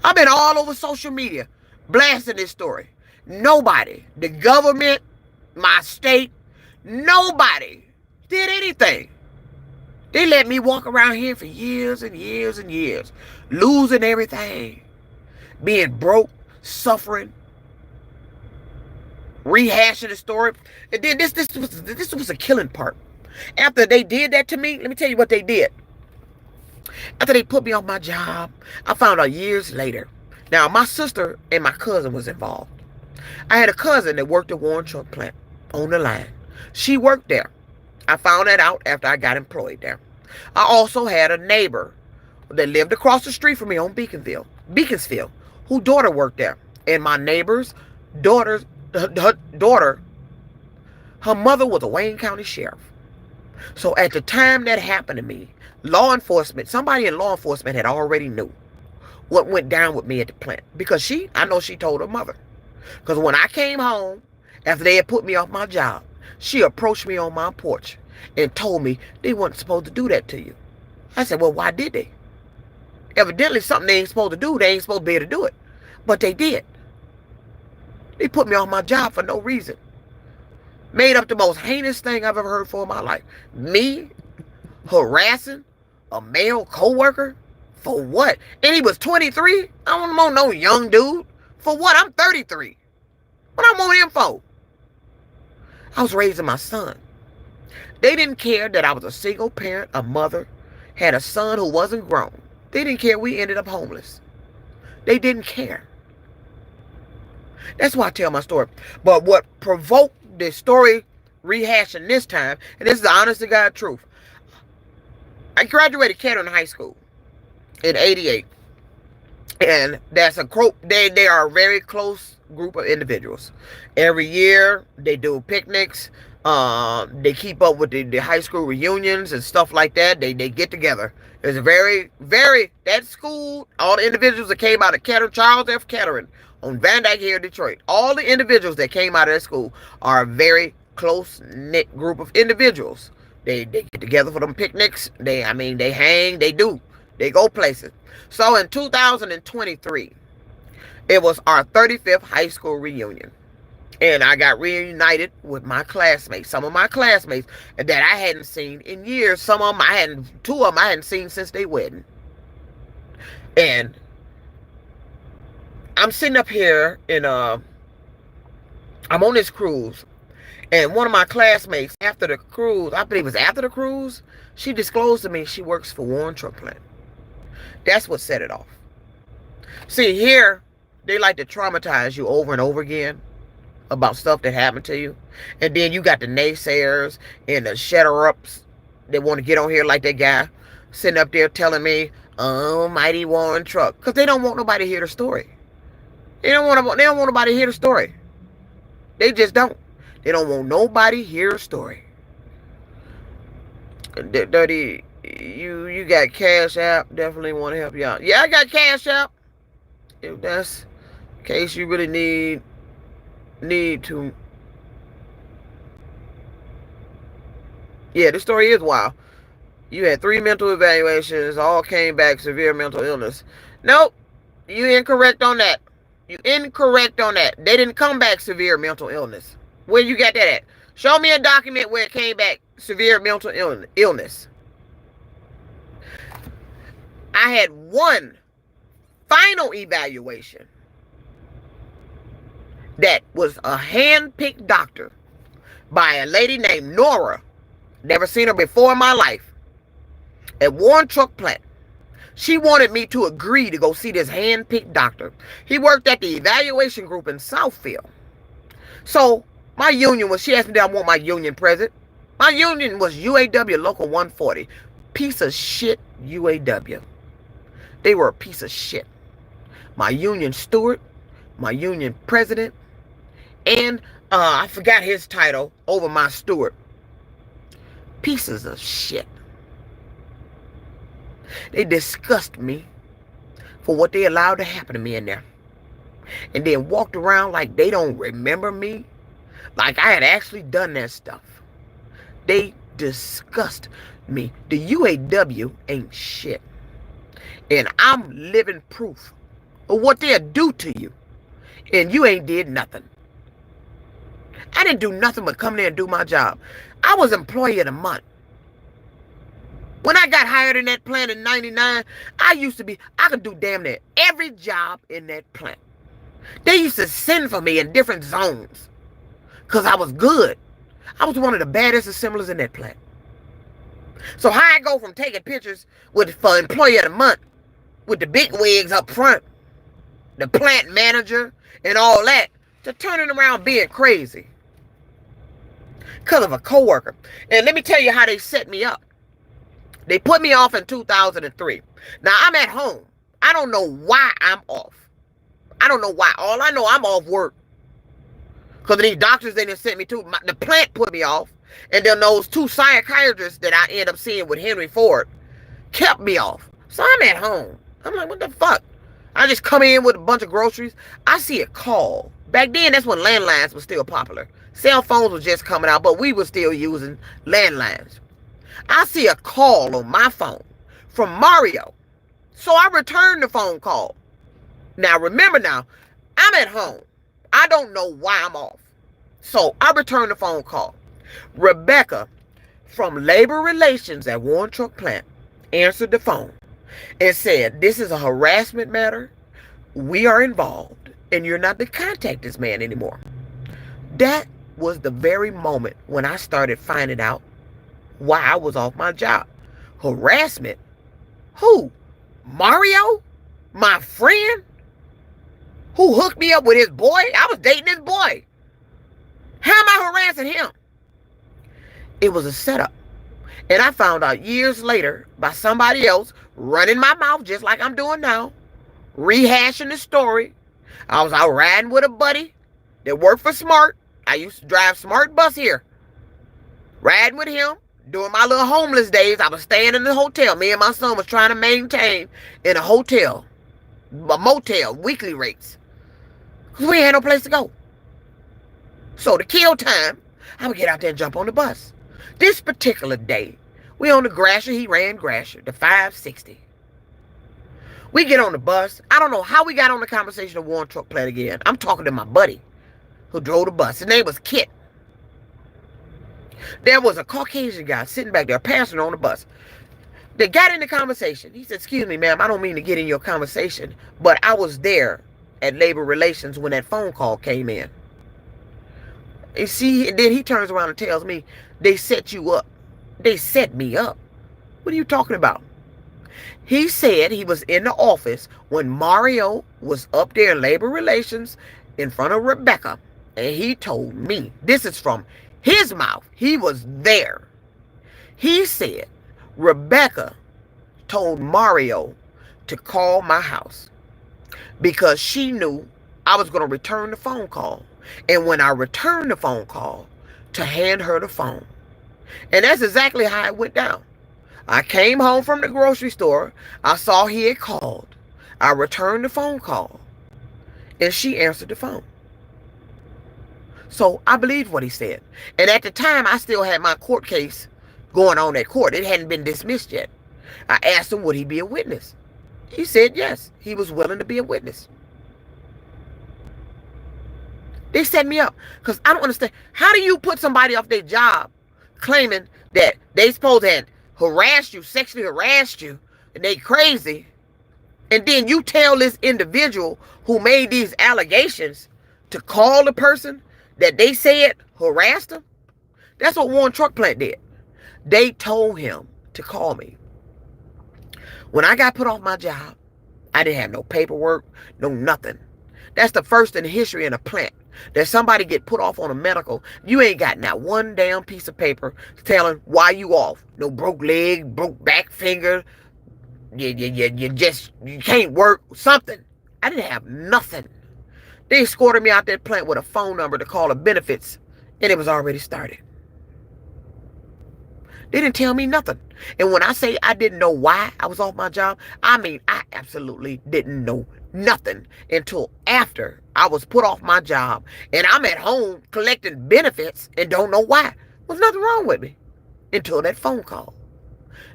I've been all over social media blasting this story. Nobody, the government, my state, nobody did anything. They let me walk around here for years and years and years, losing everything, being broke, suffering, rehashing the story. And then this was a killing part. After they did that to me, let me tell you what they did. After they put me on my job, I found out years later. Now, my sister and my cousin was involved. I had a cousin that worked at Warren Truck Plant on the line. She worked there. I found that out after I got employed there. I also had a neighbor that lived across the street from me on Beaconsfield, whose daughter worked there. And my neighbor's daughter, her mother was a Wayne County sheriff. So at the time that happened to me, somebody in law enforcement had already knew what went down with me at the plant. Because I know she told her mother. Because when I came home, after they had put me off my job, she approached me on my porch and told me they weren't supposed to do that to you. I said, well, why did they? Evidently something they ain't supposed to do, they ain't supposed to be able to do it. But they did. They put me off my job for no reason. Made up the most heinous thing I've ever heard for in my life. Me harassing a male co-worker? For what? And he was 23? I don't want no young dude. For what? I'm 33. What I want him for? I was raising my son. They didn't care that I was a single parent, a mother, had a son who wasn't grown. They didn't care we ended up homeless. They didn't care. That's why I tell my story. But what provoked the story rehashing this time, and this is the honest to God truth. I graduated Kettering High School in '88. And that's they are a very close group of individuals. Every year they do picnics. They keep up with the high school reunions and stuff like that. They get together. It's a very, that school, all the individuals that came out of Kettering, Charles F. Kettering on Van Dyke here in Detroit, all the individuals that came out of that school are a very close-knit group of individuals. They get together for them picnics. They hang, they go places. So in 2023, it was our 35th high school reunion. And I got reunited with my classmates. Some of my classmates that I hadn't seen in years. Two of them I hadn't seen since their wedding. And I'm sitting up here and I'm on this cruise. And one of my classmates, after the cruise, I believe it was after the cruise, she disclosed to me she works for Warren Truck Plant. That's what set it off. See, here, they like to traumatize you over and over again about stuff that happened to you. And then you got the naysayers and the shutter-ups that want to get on here like that guy sitting up there telling me, oh, mighty Warren Truck. Because they don't want nobody to hear the story. They don't want nobody to hear the story. They just don't. They don't want nobody to hear a story. Dirty, you got Cash App. Definitely want to help you out. Yeah, I got Cash App. If that's in case you really need to. Yeah, this story is wild. You had 3 mental evaluations, all came back severe mental illness. Nope, you incorrect on that. You incorrect on that. They didn't come back severe mental illness. Where you got that at? Show me a document where it came back severe mental illness. I had one final evaluation that was a hand-picked doctor by a lady named Nora. Never seen her before in my life. At Warren Truck Plant. She wanted me to agree to go see this hand-picked doctor. He worked at the evaluation group in Southfield. So my union was, she asked me, did I want my union present? My union was UAW Local 140. Piece of shit UAW. They were a piece of shit. My union steward, my union president, and I forgot his title over my steward. Pieces of shit. They disgust me for what they allowed to happen to me in there. And then walked around like they don't remember me. Like I had actually done that stuff. They disgust me. The UAW ain't shit. And I'm living proof of what they'll do to you. And you ain't did nothing. I didn't do nothing but come there and do my job. I was employee of the month. When I got hired in that plant in 99, I could do damn near every job in that plant. They used to send for me in different zones because I was good. I was one of the baddest assemblers in that plant. So how I go from taking pictures for employee of the month with the big wigs up front, the plant manager and all that, to turning around being crazy because of a coworker. And let me tell you how they set me up. They put me off in 2003. Now I'm at home. I don't know why I'm off. I don't know why. All I know, I'm off work. Because of these doctors they didn't send me to. The plant put me off. And then those two psychiatrists that I ended up seeing with Henry Ford kept me off. So I'm at home. I'm like, what the fuck? I just come in with a bunch of groceries. I see a call. Back then, that's when landlines were still popular. Cell phones were just coming out, but we were still using landlines. I see a call on my phone from Mario. So I returned the phone call. Now, remember now, I'm at home. I don't know why I'm off. So I returned the phone call. Rebecca from Labor Relations at Warren Truck Plant answered the phone and said, this is a harassment matter. We are involved and you're not to contact this man anymore. That was the very moment when I started finding out why I was off my job. Harassment? Who? Mario? My friend? Who hooked me up with his boy? I was dating his boy. How am I harassing him? It was a setup. And I found out years later by somebody else running my mouth just like I'm doing now, rehashing the story. I was out riding with a buddy that worked for Smart. I used to drive Smart bus here. Riding with him. During my little homeless days, I was staying in the hotel. Me and my son was trying to maintain in a hotel, a motel, weekly rates. Because we had no place to go. So to kill time, I would get out there and jump on the bus. This particular day, we on the Grasher. He ran Grasher, the 560. We get on the bus. I don't know how we got on the conversation of Warren Truck Plant again. I'm talking to my buddy who drove the bus. His name was Kit. There was a Caucasian guy sitting back there, a passenger on the bus. They got in the conversation. He said, excuse me, ma'am, I don't mean to get in your conversation, but I was there at Labor Relations when that phone call came in. And see, and then he turns around and tells me, they set you up. They set me up. What are you talking about? He said he was in the office when Mario was up there in Labor Relations in front of Rebecca. And he told me, this is from his mouth. He was there. He said, Rebecca told Mario to call my house because she knew I was going to return the phone call. And when I returned the phone call, to hand her the phone. And that's exactly how it went down. I came home from the grocery store. I saw he had called. I returned the phone call. And she answered the phone. So I believed what he said. And at the time, I still had my court case going on at court. It hadn't been dismissed yet. I asked him, would he be a witness? He said yes. He was willing to be a witness. They set me up because I don't understand. How do you put somebody off their job claiming that they supposed to have harassed you, sexually harassed you, and they crazy, and then you tell this individual who made these allegations to call the person that they said harassed them? That's what Warren Truck Plant did. They told him to call me. When I got put off my job, I didn't have no paperwork, no nothing. That's the first in history in a plant that somebody get put off on a medical. You ain't got not one damn piece of paper telling why you off. No broke leg, broke back finger. You can't work, something. I didn't have nothing. They escorted me out that plant with a phone number to call the benefits, and it was already started. They didn't tell me nothing. And when I say I didn't know why I was off my job, I mean I absolutely didn't know nothing until after I was put off my job and I'm at home collecting benefits and don't know why. There's nothing wrong with me until that phone call.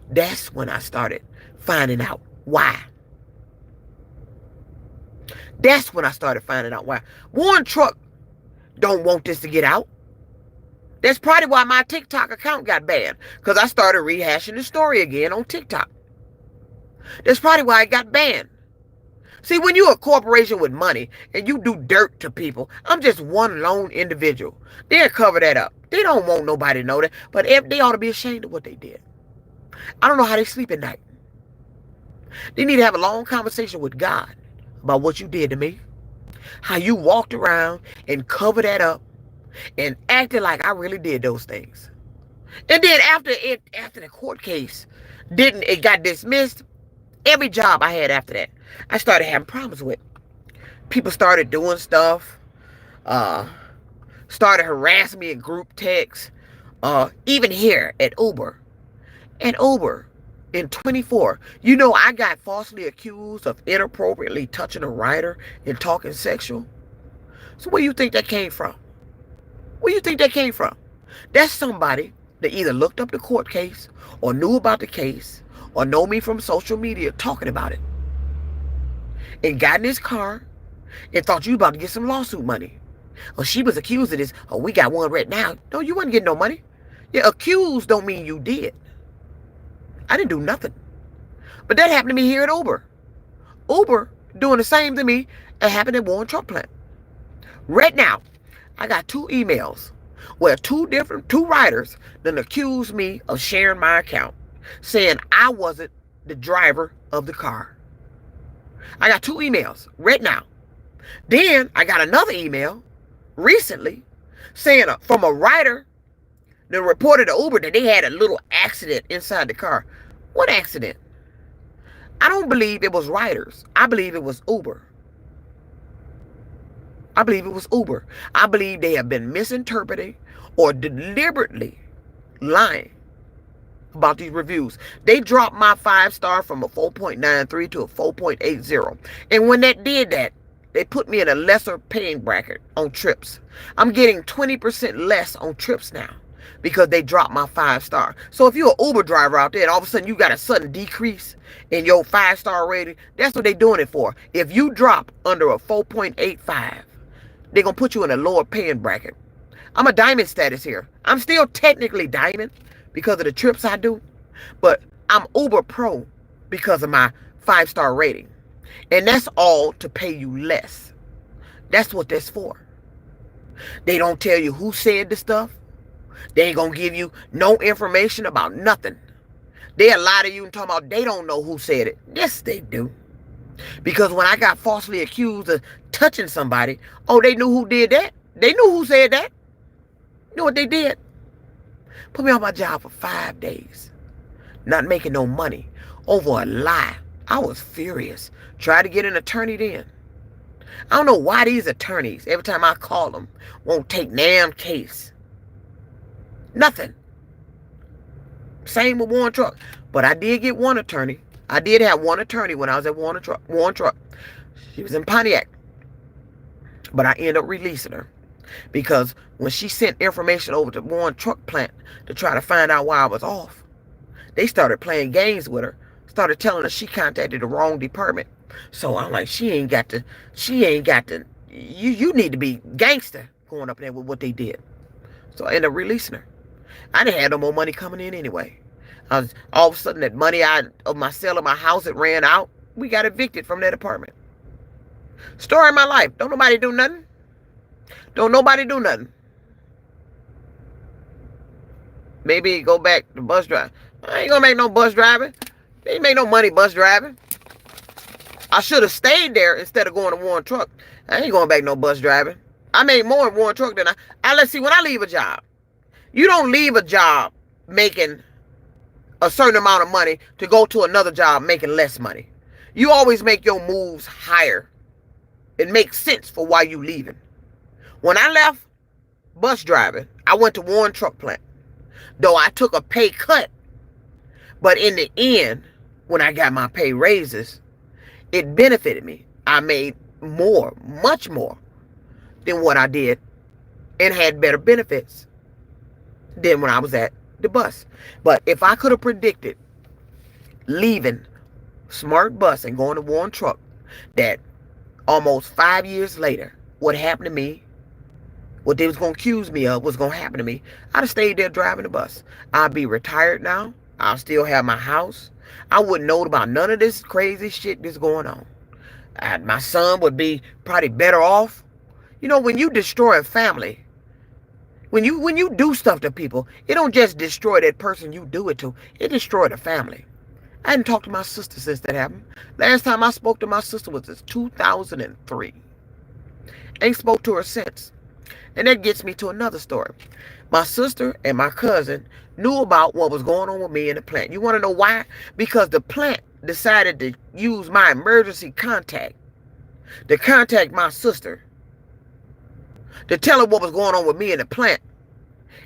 That's when I started finding out why. That's when I started finding out why. Warren Truck don't want this to get out. That's probably why my TikTok account got banned, because I started rehashing the story again on TikTok. That's probably why it got banned. See, when you're a corporation with money and you do dirt to people, I'm just one lone individual. They'll cover that up. They don't want nobody to know that, but they ought to be ashamed of what they did. I don't know how they sleep at night. They need to have a long conversation with God about what you did to me, how you walked around and covered that up and acted like I really did those things. And then after the court case it got dismissed, every job I had after that, I started having problems with. People started doing stuff, started harassing me in group texts, even here at Uber. At Uber in 24, I got falsely accused of inappropriately touching a rider and talking sexual. So where do you think that came from? Where do you think that came from? That's somebody that either looked up the court case or knew about the case or know me from social media talking about it and got in his car and thought you about to get some lawsuit money. Or she was accused of this. Oh, we got one right now. No, you wasn't getting no money. Yeah, accused don't mean you did. I didn't do nothing. But that happened to me here at Uber. Uber doing the same to me that happened at Warren Truck Plant. Right now, I got 2 emails where two riders then accused me of sharing my account, saying I wasn't the driver of the car. I got 2 emails right now. Then I got another email recently saying from a rider that reported to Uber that they had a little accident inside the car. What accident? I don't believe it was riders. I believe it was Uber. I believe it was Uber. I believe they have been misinterpreting or deliberately lying about these reviews. They dropped my 5-star from a 4.93 to a 4.80. And when that did that, they put me in a lesser paying bracket on trips. I'm getting 20% less on trips now because they dropped my 5-star. So if you're an Uber driver out there and all of a sudden you got a sudden decrease in your 5-star rating, that's what they're doing it for. If you drop under a 4.85, they're going to put you in a lower paying bracket. I'm a diamond status here. I'm still technically diamond because of the trips I do, but I'm Uber Pro because of my 5-star rating. And that's all to pay you less. That's what that's for. They don't tell you who said the stuff. They ain't going to give you no information about nothing. They'll lie to you and talk about they don't know who said it. Yes, they do. Because when I got falsely accused of touching somebody, oh, they knew who did that. They knew who said that. You know what they did? Put me on my job for 5 days. Not making no money over a lie. I was furious. Tried to get an attorney then. I don't know why these attorneys, every time I call them, won't take damn case. Nothing. Same with Warren Truck. But I did get one attorney. I did have one attorney when I was at Warren Truck. She was in Pontiac. But I ended up releasing her. Because when she sent information over to Warren Truck Plant to try to find out why I was off, they started playing games with her. Started telling her she contacted the wrong department. So I'm like, you need to be gangster going up there with what they did. So I ended up releasing her. I didn't have no more money coming in anyway. All of a sudden, that money of my sale of my house, it ran out. We got evicted from that apartment. Story of my life. Don't nobody do nothing. Don't nobody do nothing. Maybe go back to bus driver. I ain't gonna make no bus driving. They ain't make no money bus driving. I should have stayed there instead of going to Warren Truck. I ain't going back no bus driving. I made more in Warren Truck than let's see, when I leave a job, you don't leave a job making a certain amount of money to go to another job making less money. You always make your moves higher. It makes sense for why you leaving. When I left bus driving, I went to Warren Truck Plant. Though I took a pay cut, but in the end, when I got my pay raises, it benefited me. I made more, much more than what I did and had better benefits than when I was at the bus. But if I could have predicted leaving Smart Bus and going to Warren Truck, that almost 5 years later, what happened to me, what they was going to accuse me of was going to happen to me, I'd have stayed there driving the bus. I'd be retired now. I'll still have my house. I wouldn't know about none of this crazy shit that's going on. My son would be probably better off. You know, when you destroy a family, when you do stuff to people, it don't just destroy that person you do it to. It destroyed the family. I hadn't talked to my sister since that happened. Last time I spoke to my sister was in 2003. Ain't spoke to her since. And that gets me to another story. My sister and my cousin knew about what was going on with me in the plant. You want to know why? Because the plant decided to use my emergency contact to contact my sister to tell her what was going on with me in the plant,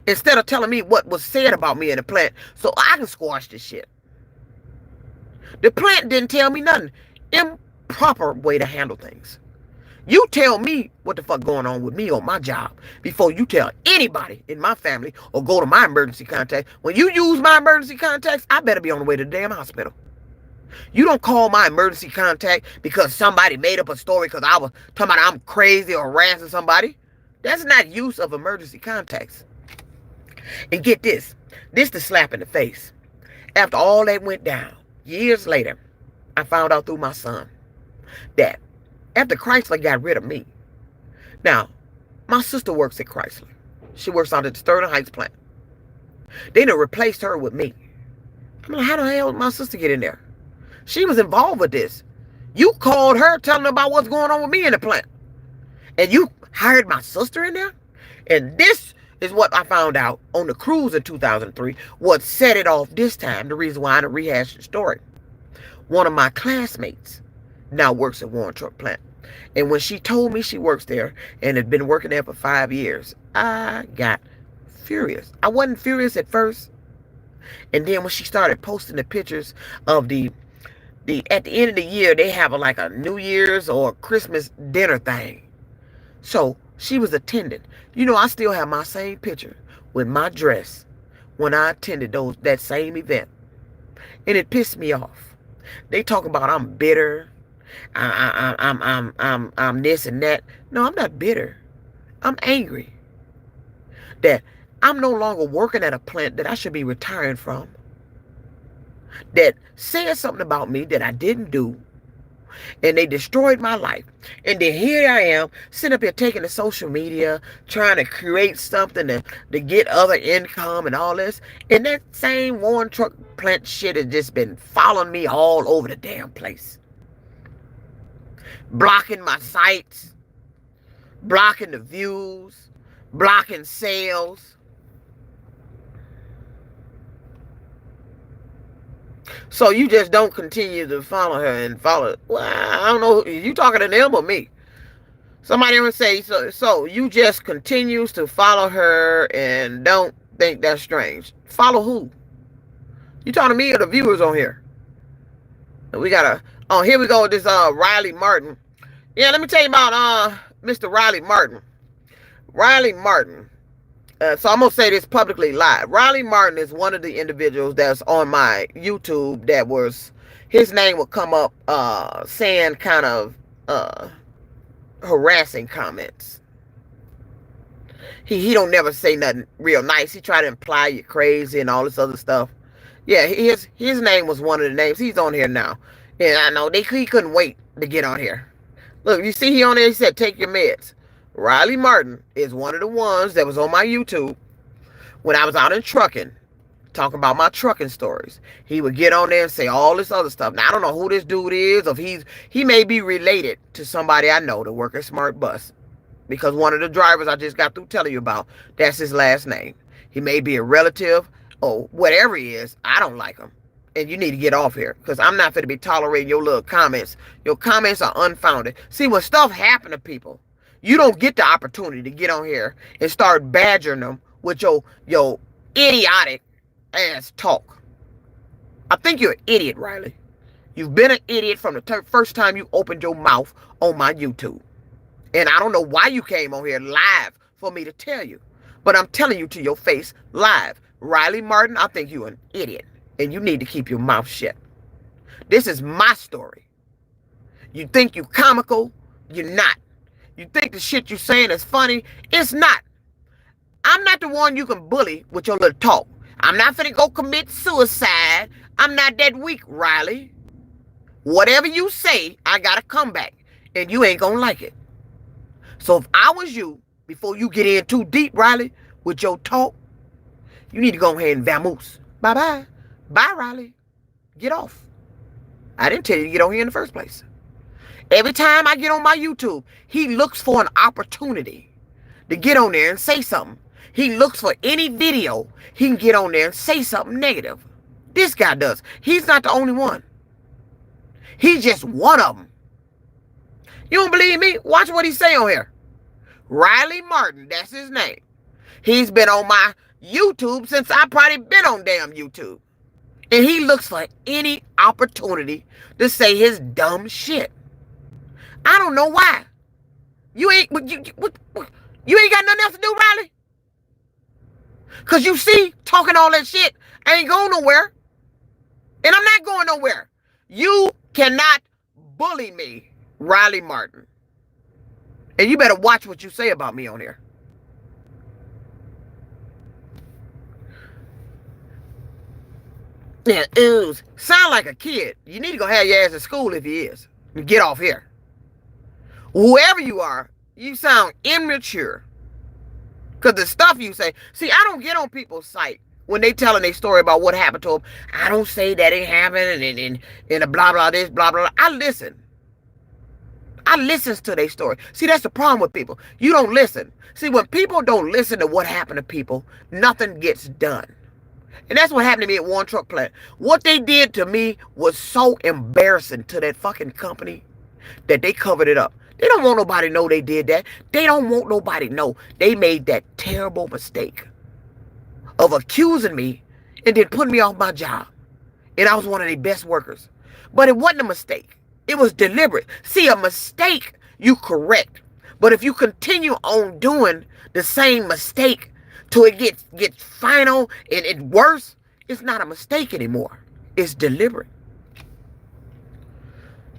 instead of telling me what was said about me in the plant so I can squash this shit. The plant didn't tell me nothing. Improper way to handle things. You tell me what the fuck going on with me on my job before you tell anybody in my family or go to my emergency contact. When you use my emergency contacts, I better be on the way to the damn hospital. You don't call my emergency contact because somebody made up a story because I was talking about I'm crazy or harassing somebody. That's not use of emergency contacts. And get this. This the slap in the face. After all that went down, years later, I found out through my son that after Chrysler got rid of me. Now, my sister works at Chrysler. She works out at the Sterling Heights plant. They done replaced her with me. I'm like, how the hell did my sister get in there? She was involved with this. You called her telling her about what's going on with me in the plant. And you hired my sister in there? And this is what I found out on the cruise in 2003. What set it off this time, the reason why I done rehashed the story. One of my classmates now works at Warren Truck Plant. And when she told me she works there and had been working there for 5 years, I got furious. I wasn't furious at first. And then when she started posting the pictures of at the end of the year, they have like a New Year's or Christmas dinner thing. So she was attending. You know, I still have my same picture with my dress when I attended that same event. And it pissed me off. They talk about I'm bitter. I'm this and that. No, I'm not bitter. I'm angry that I'm no longer working at a plant that I should be retiring from, that said something about me that I didn't do, and they destroyed my life. And then here I am, sitting up here taking to social media, trying to create something to get other income and all this. And that same Warren Truck Plant shit has just been following me all over the damn place. Blocking my sites, blocking the views, blocking sales. So you just don't continue to follow her and follow. Well, I don't know. You talking to them or me? Somebody would say, so you just continues to follow her and don't think that's strange. Follow who? You talking to me or the viewers on here? We got here we go with this Riley Martin. Yeah, let me tell you about Mr. Riley Martin. Riley Martin. So I'm going to say this publicly live. Riley Martin is one of the individuals that's on my YouTube that was, his name would come up saying kind of harassing comments. He don't never say nothing real nice. He try to imply you're crazy and all this other stuff. Yeah, his name was one of the names. He's on here now. And I know he couldn't wait to get on here. Look, you see he on there, he said, take your meds. Riley Martin is one of the ones that was on my YouTube when I was out in TRUCKN talking about my trucking stories. He would get on there and say all this other stuff. Now, I don't know who this dude is, or if he may be related to somebody I know that work at Smart Bus. Because one of the drivers I just got through telling you about, that's his last name. He may be a relative or whatever he is. I don't like him. And you need to get off here, because I'm not going to be tolerating your little comments. Your comments are unfounded. See, when stuff happen to people, you don't get the opportunity to get on here and start badgering them with your idiotic ass talk. I think you're an idiot, Riley. You've been an idiot from the first time you opened your mouth on my YouTube. And I don't know why you came on here live for me to tell you. But I'm telling you to your face live. Riley Martin, I think you're an idiot. And you need to keep your mouth shut. This is my story. You think you're comical? You're not. You think the shit you're saying is funny? It's not. I'm not the one you can bully with your little talk. I'm not finna go commit suicide. I'm not that weak, Riley. Whatever you say, I got a comeback. And you ain't gonna like it. So if I was you, before you get in too deep, Riley, with your talk, you need to go ahead and vamoose. Bye-bye. Bye, Riley. Get off. I didn't tell you to get on here in the first place. Every time I get on my YouTube, he looks for an opportunity to get on there and say something. He looks for any video he can get on there and say something negative. This guy does. He's not the only one. He's just one of them. You don't believe me? Watch what he say on here. Riley Martin, that's his name. He's been on my YouTube since I probably been on damn YouTube. And he looks for any opportunity to say his dumb shit. I don't know why. You ain't got nothing else to do, Riley? Because you see, talking all that shit, I ain't going nowhere. And I'm not going nowhere. You cannot bully me, Riley Martin. And you better watch what you say about me on here. Yeah, ooze. Sound like a kid. You need to go have your ass at school if he is. Get off here. Whoever you are, you sound immature. Because the stuff you say. See, I don't get on people's site when they telling their story about what happened to them. I don't say that it happened and a blah, blah, this, blah, blah. I listen. I listen to their story. See, that's the problem with people. You don't listen. See, when people don't listen to what happened to people, nothing gets done. And that's what happened to me at One Truck Plant. What they did to me was so embarrassing to that fucking company that they covered it up. They don't want nobody to know they did that. They don't want nobody to know they made that terrible mistake of accusing me and then putting me off my job. And I was one of their best workers. But it wasn't a mistake. It was deliberate. See, a mistake you correct. But if you continue on doing the same mistake till it gets final and it's worse, it's not a mistake anymore. It's deliberate.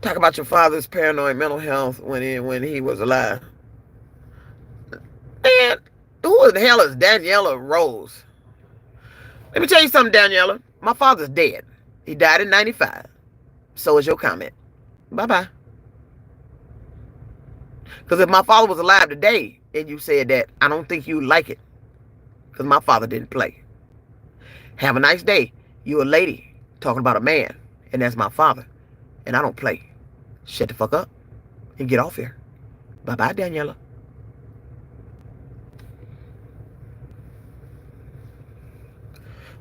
Talk about your father's paranoid mental health when he was alive. Man, who the hell is Daniela Rose? Let me tell you something, Daniela. My father's dead. He died in 95. So is your comment. Bye-bye. Because if my father was alive today and you said that, I don't think you'd like it. Because my father didn't play. Have a nice day. You a lady talking about a man. And that's my father. And I don't play. Shut the fuck up. And get off here. Bye-bye, Daniela.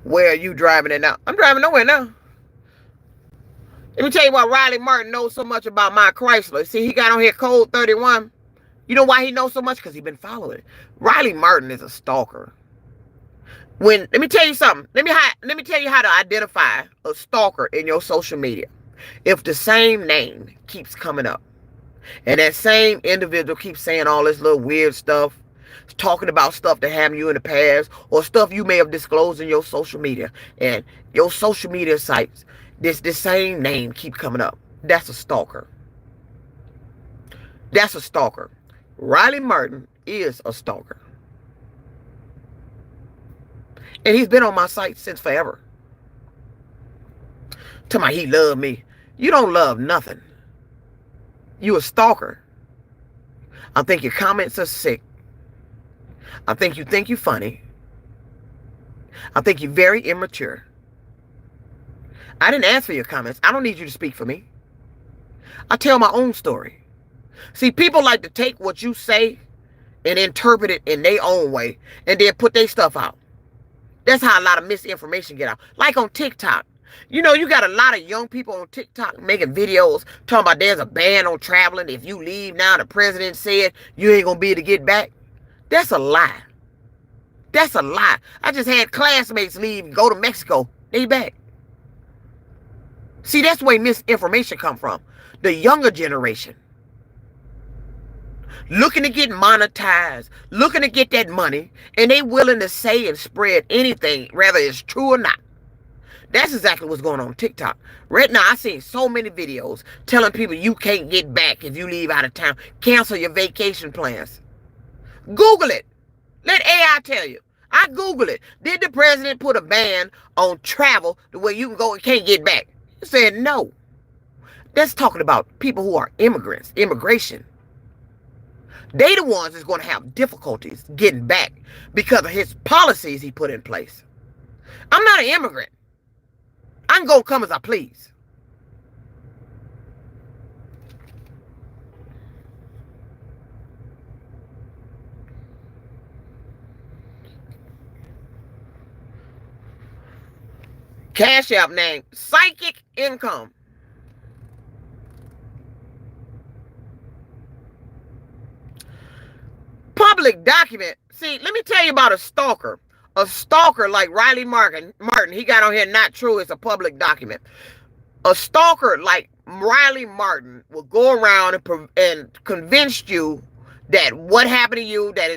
Where are you driving at now? I'm driving nowhere now. Let me tell you why Riley Martin knows so much about my Chrysler. See, he got on here code 31. You know why he knows so much? Because he's been following it. Riley Martin is a stalker. Let me tell you something. Let me tell you how to identify a stalker in your social media. If the same name keeps coming up and that same individual keeps saying all this little weird stuff, talking about stuff that happened to you in the past or stuff you may have disclosed in your social media and your social media sites, this same name keep coming up, that's a stalker. That's a stalker. Riley Martin is a stalker. And he's been on my site since forever. Tell me he loved me. You don't love nothing. You a stalker. I think your comments are sick. I think you funny. I think you're very immature. I didn't ask for your comments. I don't need you to speak for me. I tell my own story. See, people like to take what you say and interpret it in their own way and then put their stuff out. That's how a lot of misinformation get out. Like on TikTok. You know, you got a lot of young people on TikTok making videos talking about there's a ban on traveling. If you leave now, the president said you ain't going to be able to get back. That's a lie. That's a lie. I just had classmates leave, go to Mexico. They back. See, that's where misinformation come from. The younger generation. Looking to get monetized. Looking to get that money. And they willing to say and spread anything, whether it's true or not. That's exactly what's going on TikTok. Right now, I seen so many videos telling people you can't get back if you leave out of town. Cancel your vacation plans. Google it. Let AI tell you. I Googled it. Did the president put a ban on travel the way you can go and can't get back? He said no. That's talking about people who are immigrants, immigration. They the ones that's going to have difficulties getting back because of his policies he put in place. I'm not an immigrant. I can go come as I please. Cash App name, Psychic Income. Public document. See, let me tell you about a stalker. A stalker like Riley Martin, he got on here, not true, it's a public document. A stalker like Riley Martin will go around and convince you that what happened to you, that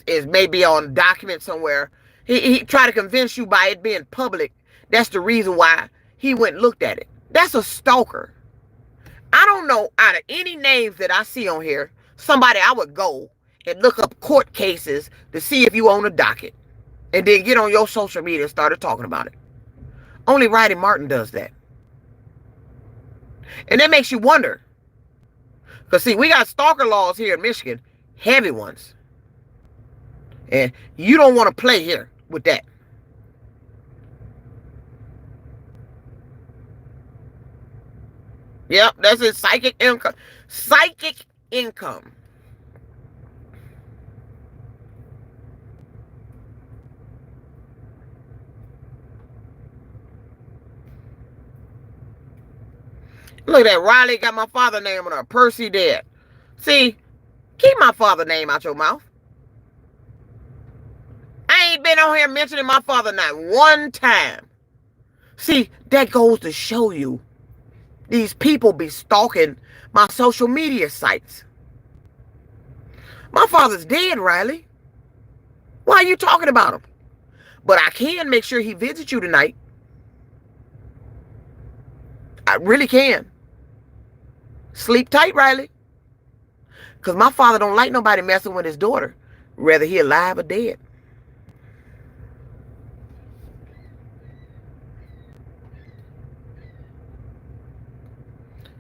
is maybe on document somewhere. He tried to convince you by it being public. That's the reason why he went and looked at it. That's a stalker. I don't know, out of any names that I see on here, somebody I would go and look up court cases to see if you own a docket. And then get on your social media and started talking about it. Only Riley Martin does that. And that makes you wonder. Because see, we got stalker laws here in Michigan. Heavy ones. And you don't want to play here with that. Yep, that's his psychic income. Psychic income. Look at that. Riley got my father's name on her. Percy dead. See, keep my father's name out your mouth. I ain't been on here mentioning my father not one time. See, that goes to show you these people be stalking my social media sites. My father's dead, Riley. Why are you talking about him? But I can make sure he visits you tonight. I really can. Sleep tight, Riley. Because my father don't like nobody messing with his daughter, whether he alive or dead.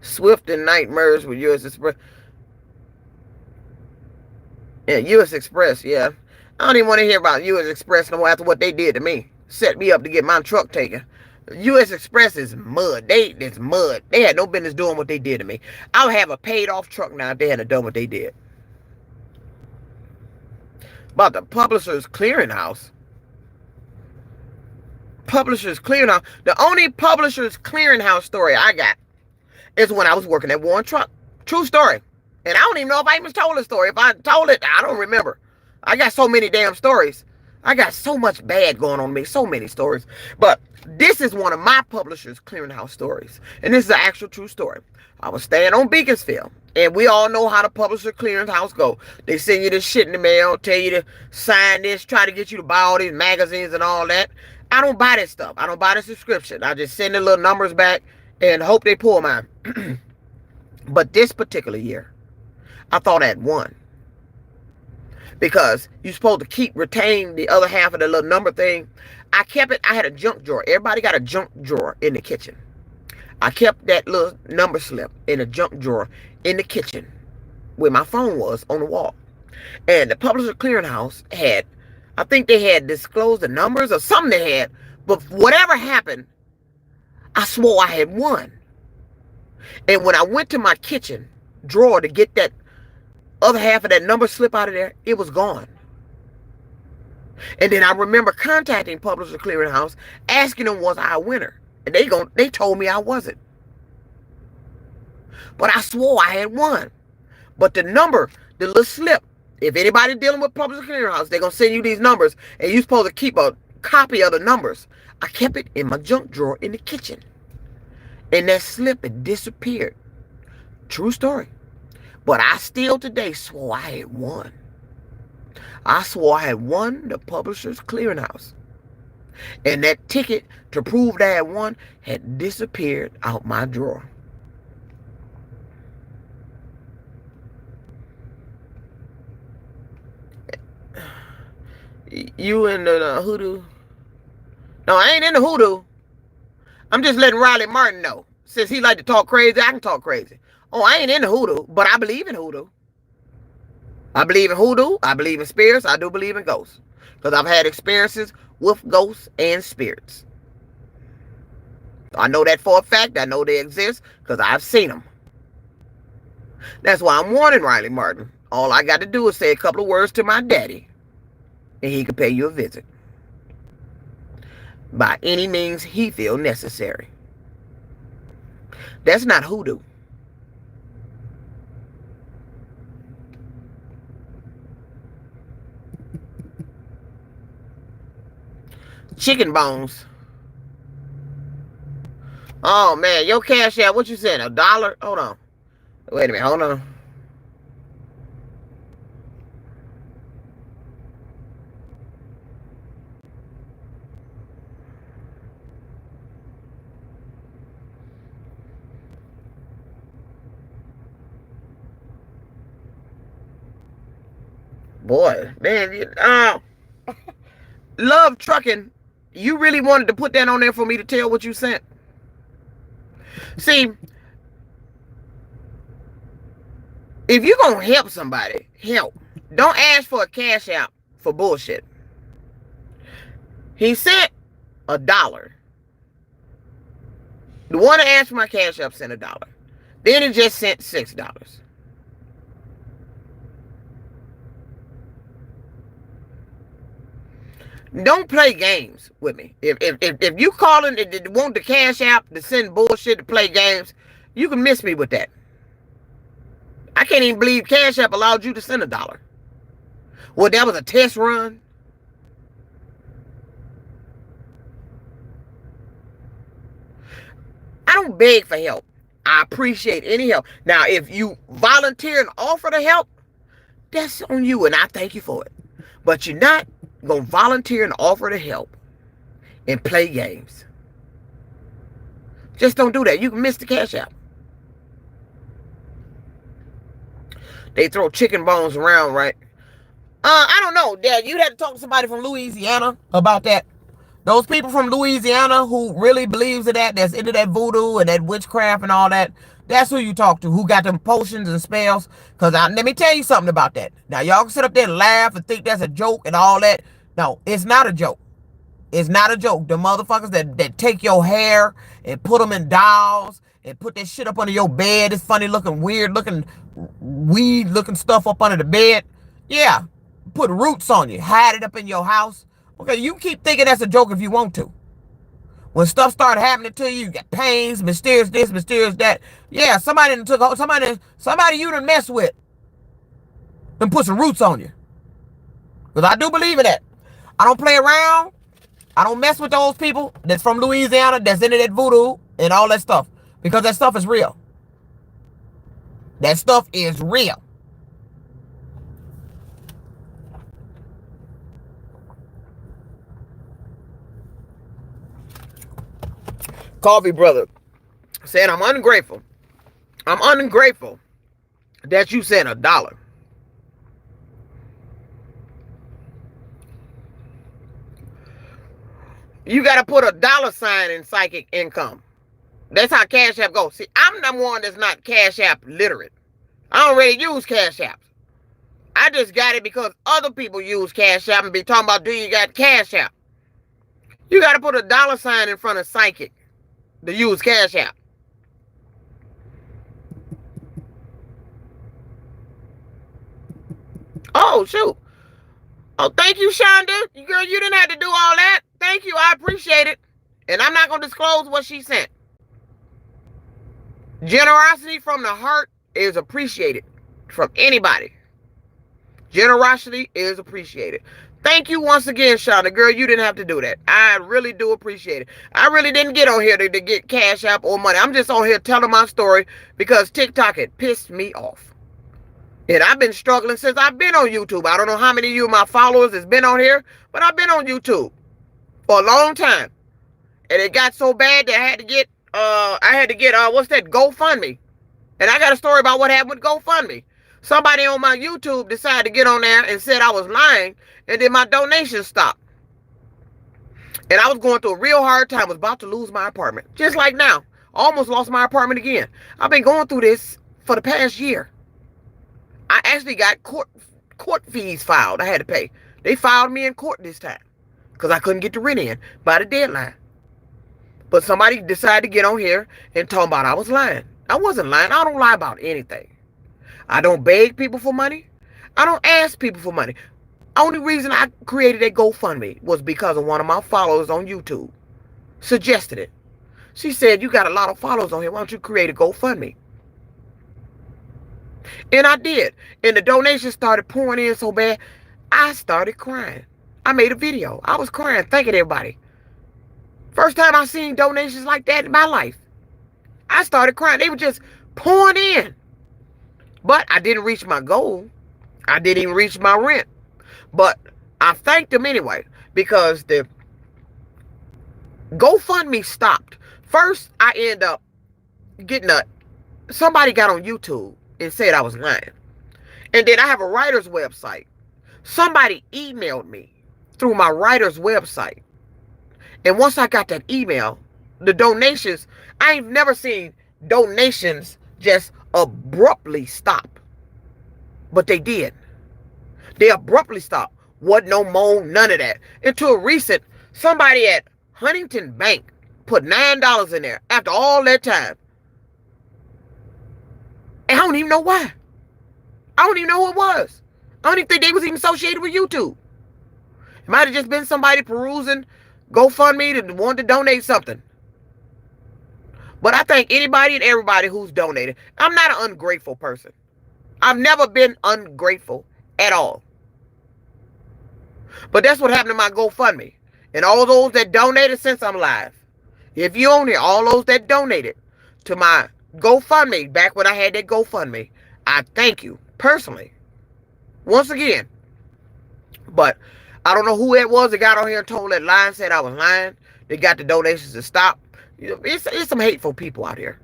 Swift and Night merged with U.S. Express. Yeah, U.S. Express, yeah. I don't even want to hear about U.S. Express no more after what they did to me. Set me up to get my truck taken. U.S. Express is mud. It's mud. They had no business doing what they did to me. I would have a paid off truck now if they hadn't done what they did. About the Publishers Clearinghouse. Publishers Clearinghouse. The only Publishers Clearinghouse story I got is when I was working at Warren Truck. True story. And I don't even know if I even told the story. If I told it, I don't remember. I got so many damn stories. I got so much bad going on me. So many stories. But this is one of my Publishers Clearinghouse stories. And this is an actual true story. I was staying on Beaconsfield. And we all know how the Publisher Clearinghouse go. They send you this shit in the mail. Tell you to sign this. Try to get you to buy all these magazines and all that. I don't buy this stuff. I don't buy the subscription. I just send the little numbers back and hope they pull mine. But this particular year, I thought I had won. Because you're supposed to retain the other half of the little number thing. I kept it. I had a junk drawer. Everybody got a junk drawer in the kitchen. I kept that little number slip in a junk drawer in the kitchen where my phone was on the wall. And the Publisher Clearinghouse had I think they had disclosed the numbers or something they had. But whatever happened, I swore I had won. And when I went to my kitchen drawer to get that other half of that number slip out of there, it was gone. And then I remember contacting Publishers Clearinghouse, asking them was I a winner. And they told me I wasn't. But I swore I had won. But the number, the little slip, if anybody dealing with Publishers Clearinghouse, they're going to send you these numbers, and you're supposed to keep a copy of the numbers. I kept it in my junk drawer in the kitchen. And that slip had disappeared. True story. But I still today swore I had won. I swore I had won the Publishers Clearinghouse. And that ticket to prove that I had won had disappeared out my drawer. You in the hoodoo? No, I ain't in the hoodoo. I'm just letting Riley Martin know. Since he like to talk crazy, I can talk crazy. Oh, I ain't in the hoodoo, but I believe in hoodoo. I believe in hoodoo. I believe in spirits. I do believe in ghosts. Because I've had experiences with ghosts and spirits. I know that for a fact. I know they exist because I've seen them. That's why I'm warning Riley Martin. All I got to do is say a couple of words to my daddy, and he can pay you a visit. By any means he feel necessary. That's not hoodoo. Chicken bones. Oh man, your cash out, what you saying? $1? Hold on. Wait a minute, hold on. Boy, man, Love Trucking. You really wanted to put that on there for me to tell what you sent? See, if you're going to help somebody, help. Don't ask for a cash out for bullshit. He sent $1. The one that asked for my cash out sent $1. Then he just sent $6. Don't play games with me. If you calling and want the cash app to send bullshit to play games, you can miss me with that. I can't even believe Cash App allowed you to send $1. Well, that was a test run. I don't beg for help. I appreciate any help. Now, if you volunteer and offer the help, that's on you, and I thank you for it. But you're not going to volunteer and offer the help and play games. Just don't do that. You can miss the Cash App. They throw chicken bones around, right? I don't know, Dad. You'd have to talk to somebody from Louisiana about that. Those people from Louisiana who really believes in that, that's into that voodoo and that witchcraft and all that, that's who you talk to, who got them potions and spells. Because let me tell you something about that. Now, y'all can sit up there and laugh and think that's a joke and all that. No, it's not a joke. It's not a joke. The motherfuckers that take your hair and put them in dolls and put that shit up under your bed, this funny looking, weird looking, weed looking stuff up under the bed. Yeah, put roots on you, hide it up in your house. Okay, you keep thinking that's a joke if you want to. When stuff started happening to you, you got pains, mysterious this, mysterious that. Yeah, somebody you done mess with and put some roots on you. Because I do believe in that. I don't play around. I don't mess with those people that's from Louisiana, that's into that voodoo and all that stuff. Because that stuff is real. That stuff is real. Coffee brother said, I'm ungrateful. I'm ungrateful that you sent $1. You got to put a $ in psychic income. That's how Cash App goes. See, I'm the one that's not Cash App literate. I don't really use Cash Apps. I just got it because other people use Cash App and be talking about, do you got Cash App? You got to put a $sign in front of psychic to use Cash App. Oh, shoot. Oh, thank you, Shonda. Girl, you didn't have to do all that. Thank you. I appreciate it. And I'm not going to disclose what she sent. Generosity from the heart is appreciated from anybody. Generosity is appreciated. Thank you once again, Shonda. Girl, you didn't have to do that. I really do appreciate it. I really didn't get on here to get Cash App or money. I'm just on here telling my story because TikTok had pissed me off. And I've been struggling since I've been on YouTube. I don't know how many of you, my followers, has been on here, but I've been on YouTube for a long time. And it got so bad that I had to get, what's that, GoFundMe. And I got a story about what happened with GoFundMe. Somebody on my YouTube decided to get on there and said I was lying, and then my donations stopped. And I was going through a real hard time. I was about to lose my apartment. Just like now. Almost lost my apartment again. I've been going through this for the past year. I actually got court fees filed. I had to pay. They filed me in court this time because I couldn't get the rent in by the deadline. But somebody decided to get on here and talk about I was lying. I wasn't lying. I don't lie about anything. I don't beg people for money. I don't ask people for money. Only reason I created a GoFundMe was because of one of my followers on YouTube suggested it. She said, you got a lot of followers on here. Why don't you create a GoFundMe? And I did. And the donations started pouring in so bad, I started crying. I made a video. I was crying, thanking everybody. First time I seen donations like that in my life. I started crying. They were just pouring in. But I didn't reach my goal. I didn't even reach my rent. But I thanked them anyway because the GoFundMe stopped. First, I ended up getting somebody got on YouTube and said I was lying. And then I have a writer's website. Somebody emailed me through my writer's website. And once I got that email, the donations, I ain't never seen donations just abruptly stop. But they did. They abruptly stopped. Wasn't no more, none of that. Until recent, somebody at Huntington Bank put $9 in there after all that time. And I don't even know why. I don't even know who it was. I don't even think they was even associated with YouTube. It might have just been somebody perusing GoFundMe that wanted to donate something. But I thank anybody and everybody who's donated. I'm not an ungrateful person. I've never been ungrateful at all. But that's what happened to my GoFundMe. And all those that donated since I'm live. If you own it, all those that donated to my GoFundMe, back when I had that GoFundMe, I thank you personally. Once again. But I don't know who it was that got on here and told that lie and said I was lying. They got the donations to stop. You know, it's some hateful people out here.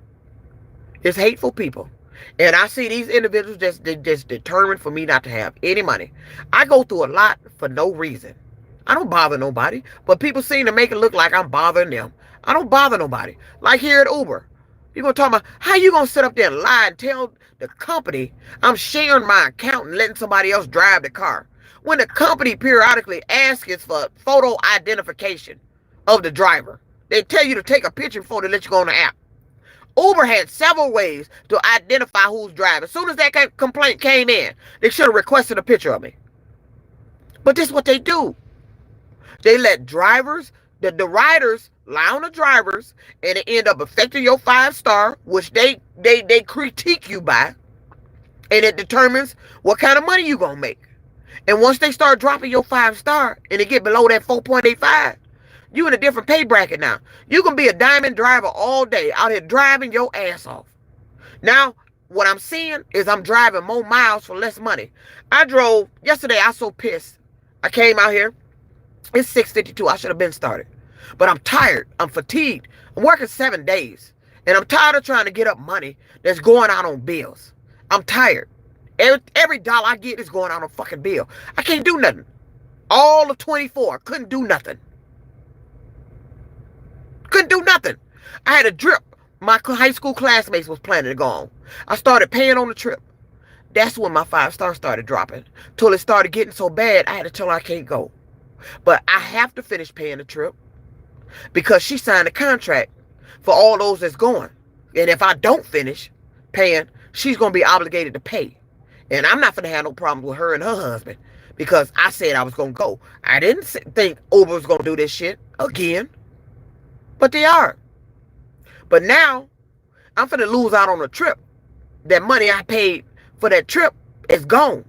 It's hateful people. And I see these individuals just determined for me not to have any money. I go through a lot for no reason. I don't bother nobody. But people seem to make it look like I'm bothering them. I don't bother nobody. Like here at Uber. You're going to talk about how you going to sit up there and lie and tell the company I'm sharing my account and letting somebody else drive the car. When the company periodically asks for photo identification of the driver. They tell you to take a picture before they let you go on the app. Uber had several ways to identify who's driving. As soon as that complaint came in, they should have requested a picture of me. But this is what they do. They let drivers, the riders, lie on the drivers, and it end up affecting your 5-star, which they critique you by, and it determines what kind of money you gonna make. And once they start dropping your 5-star, and it get below that 4.85, you in a different pay bracket now. You can be a diamond driver all day out here driving your ass off. Now, what I'm seeing is I'm driving more miles for less money. I drove, yesterday I was so pissed. I came out here. It's 6:52. I should have been started. But I'm tired. I'm fatigued. I'm working 7 days. And I'm tired of trying to get up money that's going out on bills. I'm tired. Every dollar I get is going out on a fucking bill. I can't do nothing. All of 24. Couldn't do nothing. Couldn't do nothing. I had a trip. My high school classmates was planning to go on. I started paying on the trip. That's when my 5 stars started dropping. Till it started getting so bad, I had to tell her I can't go. But I have to finish paying the trip because she signed a contract for all those that's going. And if I don't finish paying, she's going to be obligated to pay. And I'm not going to have no problems with her and her husband because I said I was going to go. I didn't think Uber was going to do this shit again. But they are. But now, I'm finna lose out on a trip. That money I paid for that trip is gone.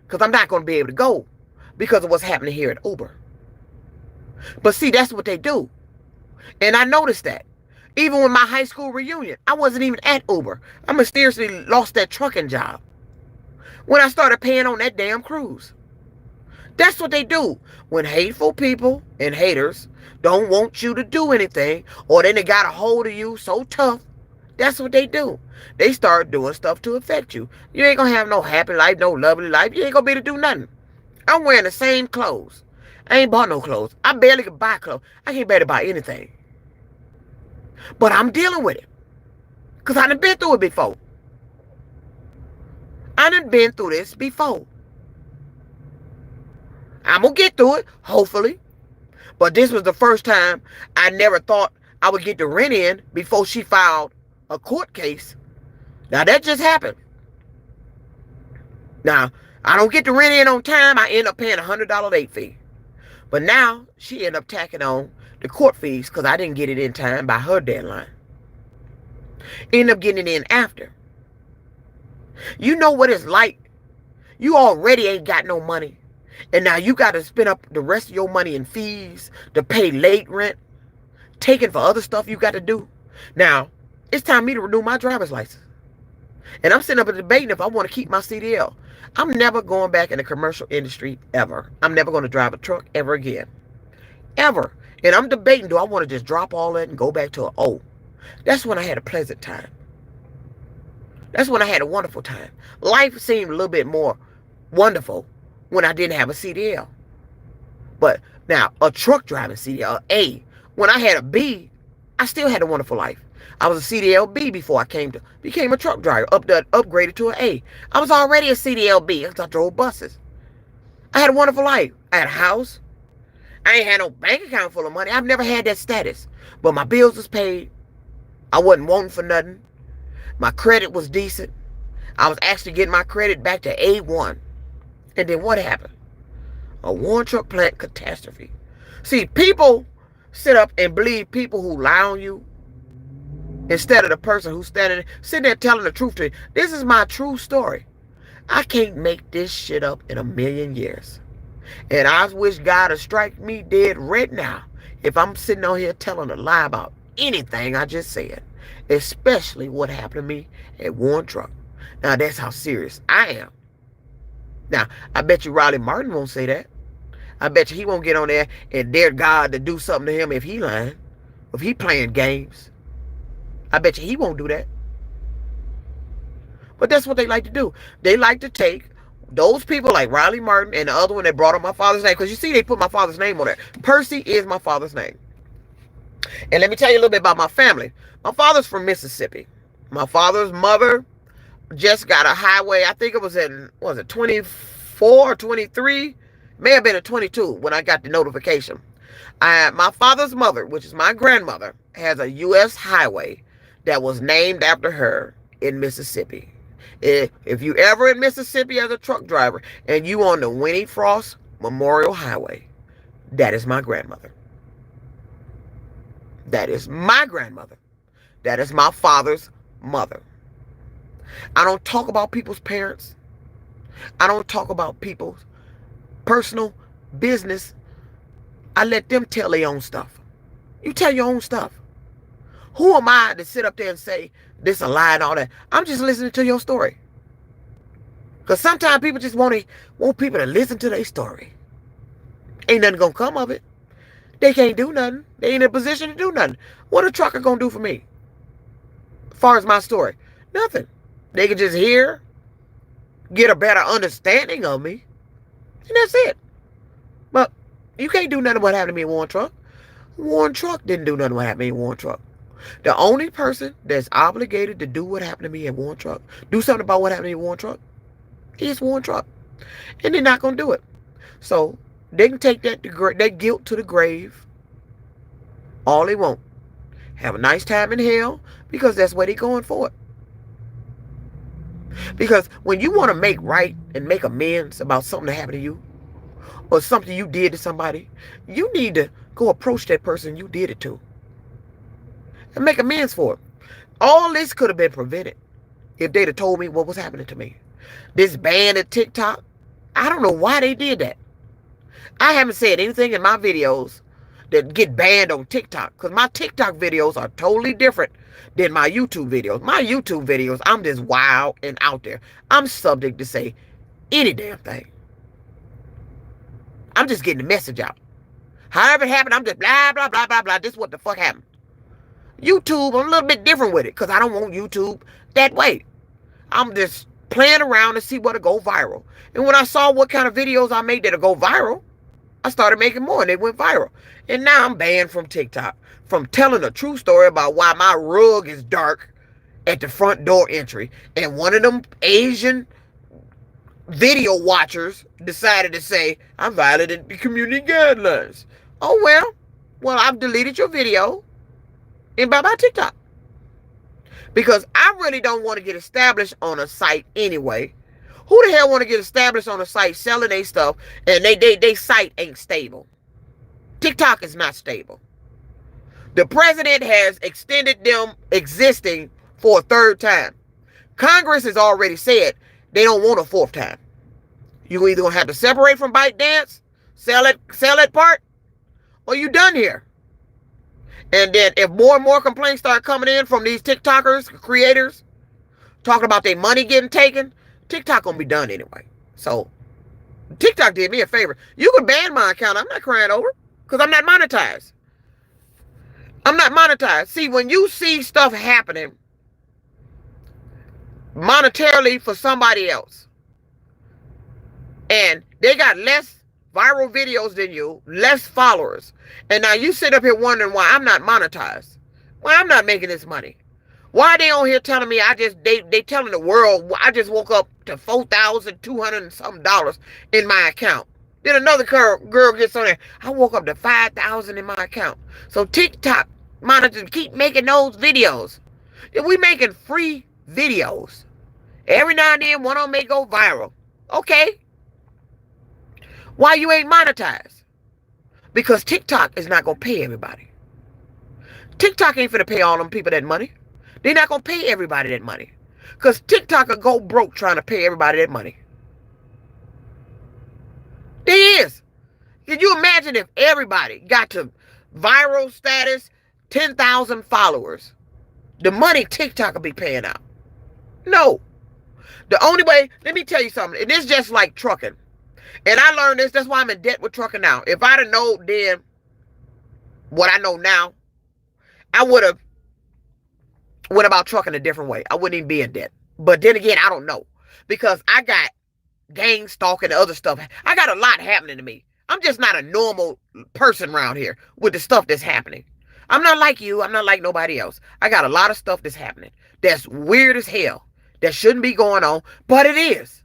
Because I'm not going to be able to go because of what's happening here at Uber. But see, that's what they do. And I noticed that. Even with my high school reunion, I wasn't even at Uber. I mysteriously lost that trucking job when I started paying on that damn cruise. That's what they do. When hateful people and haters don't want you to do anything, or then they got a hold of you so tough, that's what they do. They start doing stuff to affect you. You ain't gonna have no happy life, no lovely life. You ain't gonna be able to do nothing. I'm wearing the same clothes. I ain't bought no clothes. I barely can buy clothes. I can't barely buy anything. But I'm dealing with it. Because I done been through it before. I done been through this before. I'm going to get through it, hopefully. But this was the first time I never thought I would get the rent in before she filed a court case. Now, that just happened. Now, I don't get the rent in on time. I end up paying a $100 late fee. But now, she ended up tacking on the court fees because I didn't get it in time by her deadline. End up getting it in after. You know what it's like. You already ain't got no money. And now you got to spend up the rest of your money in fees to pay late rent, taking for other stuff you got to do. Now, it's time for me to renew my driver's license. And I'm sitting up and debating if I want to keep my CDL. I'm never going back in the commercial industry ever. I'm never going to drive a truck ever again. Ever. And I'm debating, do I want to just drop all that and go back to an O? That's when I had a pleasant time. That's when I had a wonderful time. Life seemed a little bit more wonderful when I didn't have a CDL. But now, a truck driving CDL, A. When I had a B, I still had a wonderful life. I was a CDL B before I became a truck driver, upgraded to an A. I was already a CDL B because I drove buses. I had a wonderful life. I had a house. I ain't had no bank account full of money. I've never had that status. But my bills was paid. I wasn't wanting for nothing. My credit was decent. I was actually getting my credit back to A1. And then what happened? A Warren truck plant catastrophe. See, people sit up and believe people who lie on you instead of the person who's sitting there telling the truth to you. This is my true story. I can't make this shit up in a million years. And I wish God would strike me dead right now if I'm sitting on here telling a lie about anything I just said. Especially what happened to me at Warren Truck. Now, that's how serious I am. Now, I bet you Riley Martin won't say that. I bet you he won't get on there and dare God to do something to him if he lying. If he playing games. I bet you he won't do that. But that's what they like to do. They like to take those people like Riley Martin and the other one that brought up my father's name. Because you see, they put my father's name on there. Percy is my father's name. And let me tell you a little bit about my family. My father's from Mississippi. My father's mother just got a highway. I think it was in, 24 or 23? May have been a 22 when I got the notification. My father's mother, which is my grandmother, has a U.S. highway that was named after her in Mississippi. If you ever in Mississippi as a truck driver and you on the Winnie Frost Memorial Highway, that is my grandmother. That is my grandmother. That is my father's mother. I don't talk about people's parents. I don't talk about people's personal business. I let them tell their own stuff. You tell your own stuff. Who am I to sit up there and say this a lie and all that? I'm just listening to your story. Because sometimes people just want people to listen to their story. Ain't nothing going to come of it. They can't do nothing. They ain't in a position to do nothing. What a trucker going to do for me? As far as my story. Nothing. They can just hear, get a better understanding of me. And that's it. But you can't do nothing what happened to me in Warren Truck. Warren Truck didn't do nothing what happened to me in Warren Truck. The only person that's obligated to do what happened to me in Warren Truck, do something about what happened to me in Warren Truck, He just won Trump. And they're not going to do it. So they can take that guilt to the grave all they want. Have a nice time in hell because that's where they're going for it. Because when you want to make right and make amends about something that happened to you or something you did to somebody, you need to go approach that person you did it to and make amends for it. All this could have been prevented if they'd have told me what was happening to me. This ban at TikTok, I don't know why they did that. I haven't said anything in my videos that get banned on TikTok because my TikTok videos are totally different than my YouTube videos. My YouTube videos, I'm just wild and out there. I'm subject to say any damn thing. I'm just getting the message out. However it happened, I'm just blah, blah, blah, blah, blah. This is what the fuck happened. YouTube, I'm a little bit different with it because I don't want YouTube that way. I'm just playing around to see what'll go viral. And when I saw what kind of videos I made that'll go viral, I started making more and they went viral. And now I'm banned from TikTok from telling a true story about why my rug is dark at the front door entry. And one of them Asian video watchers decided to say, I violated the community guidelines. Oh, well, I've deleted your video and bye-bye TikTok. Because I really don't want to get established on a site anyway. Who the hell want to get established on a site selling their stuff and they site ain't stable? TikTok is not stable. The president has extended them existing for a third time. Congress has already said they don't want a fourth time. You either gonna have to separate from ByteDance, sell that part, or you done here. And then if more and more complaints start coming in from these TikTokers, creators, talking about their money getting taken, TikTok gonna be done anyway. So TikTok did me a favor. You can ban my account. I'm not crying over it because I'm not monetized. I'm not monetized. See, when you see stuff happening monetarily for somebody else and they got less viral videos than you, less followers, and now you sit up here wondering why I'm not monetized, why I'm not making this money. Why are they on here telling me they telling the world I just woke up to $4,200 and something in my account. Then another girl gets on there, I woke up to $5,000 in my account. So TikTok monitors keep making those videos. We making free videos. Every now and then one of them may go viral. Okay. Why you ain't monetized? Because TikTok is not going to pay everybody. TikTok ain't finna pay all them people that money. They're not going to pay everybody that money. Because TikTok will go broke trying to pay everybody that money. They is. Can you imagine if everybody got to viral status, 10,000 followers? The money TikTok will be paying out. No. The only way, let me tell you something. And it's just like trucking. And I learned this. That's why I'm in debt with trucking now. If I'd have known then what I know now, I would have went about trucking a different way. I wouldn't even be in debt. But then again, I don't know. Because I got gang stalking and other stuff. I got a lot happening to me. I'm just not a normal person around here with the stuff that's happening. I'm not like you. I'm not like nobody else. I got a lot of stuff that's happening. That's weird as hell. That shouldn't be going on. But it is.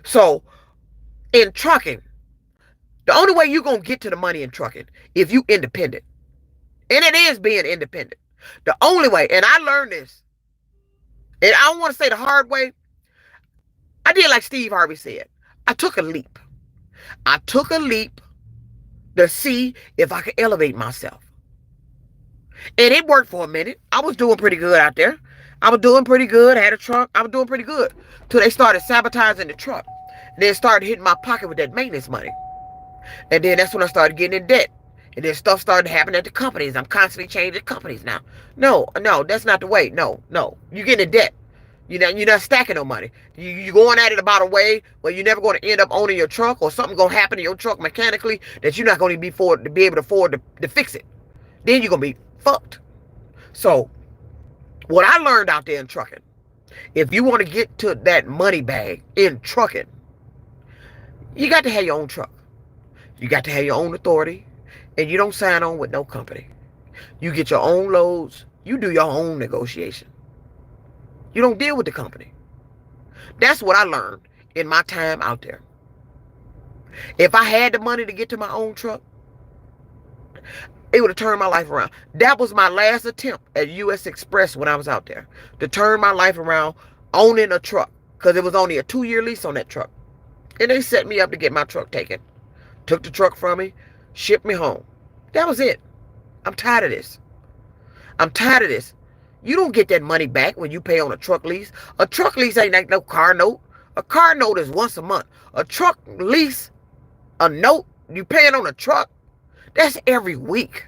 So, in trucking, the only way you're going to get to the money in trucking if you independent. And it is being independent. The only way, and I learned this, and I don't want to say the hard way. I did like Steve Harvey said. I took a leap. I took a leap to see if I could elevate myself. And it worked for a minute. I was doing pretty good out there. I was doing pretty good. I had a truck. I was doing pretty good. Till they started sabotaging the truck. And then started hitting my pocket with that maintenance money. And then that's when I started getting in debt. And then stuff started happening at the companies. I'm constantly changing companies now. No, that's not the way. No. You get in debt. You're not stacking no money. You're going at it about a way where you're never going to end up owning your truck or something going to happen to your truck mechanically that you're not going to be able to afford to fix it. Then you're going to be fucked. So, what I learned out there in trucking, if you want to get to that money bag in trucking, you got to have your own truck. You got to have your own authority. And you don't sign on with no company. You get your own loads. You do your own negotiation. You don't deal with the company. That's what I learned in my time out there. If I had the money to get to my own truck, it would have turned my life around. That was my last attempt at U.S. Express when I was out there, to turn my life around owning a truck, because it was only a 2-year lease on that truck. And they set me up to get my truck taken. Took the truck from me, shipped me home. That was it. I'm tired of this. I'm tired of this. You don't get that money back when you pay on a truck lease. A truck lease ain't like no car note. A car note is once a month. A truck lease, a note, you paying on a truck, that's every week.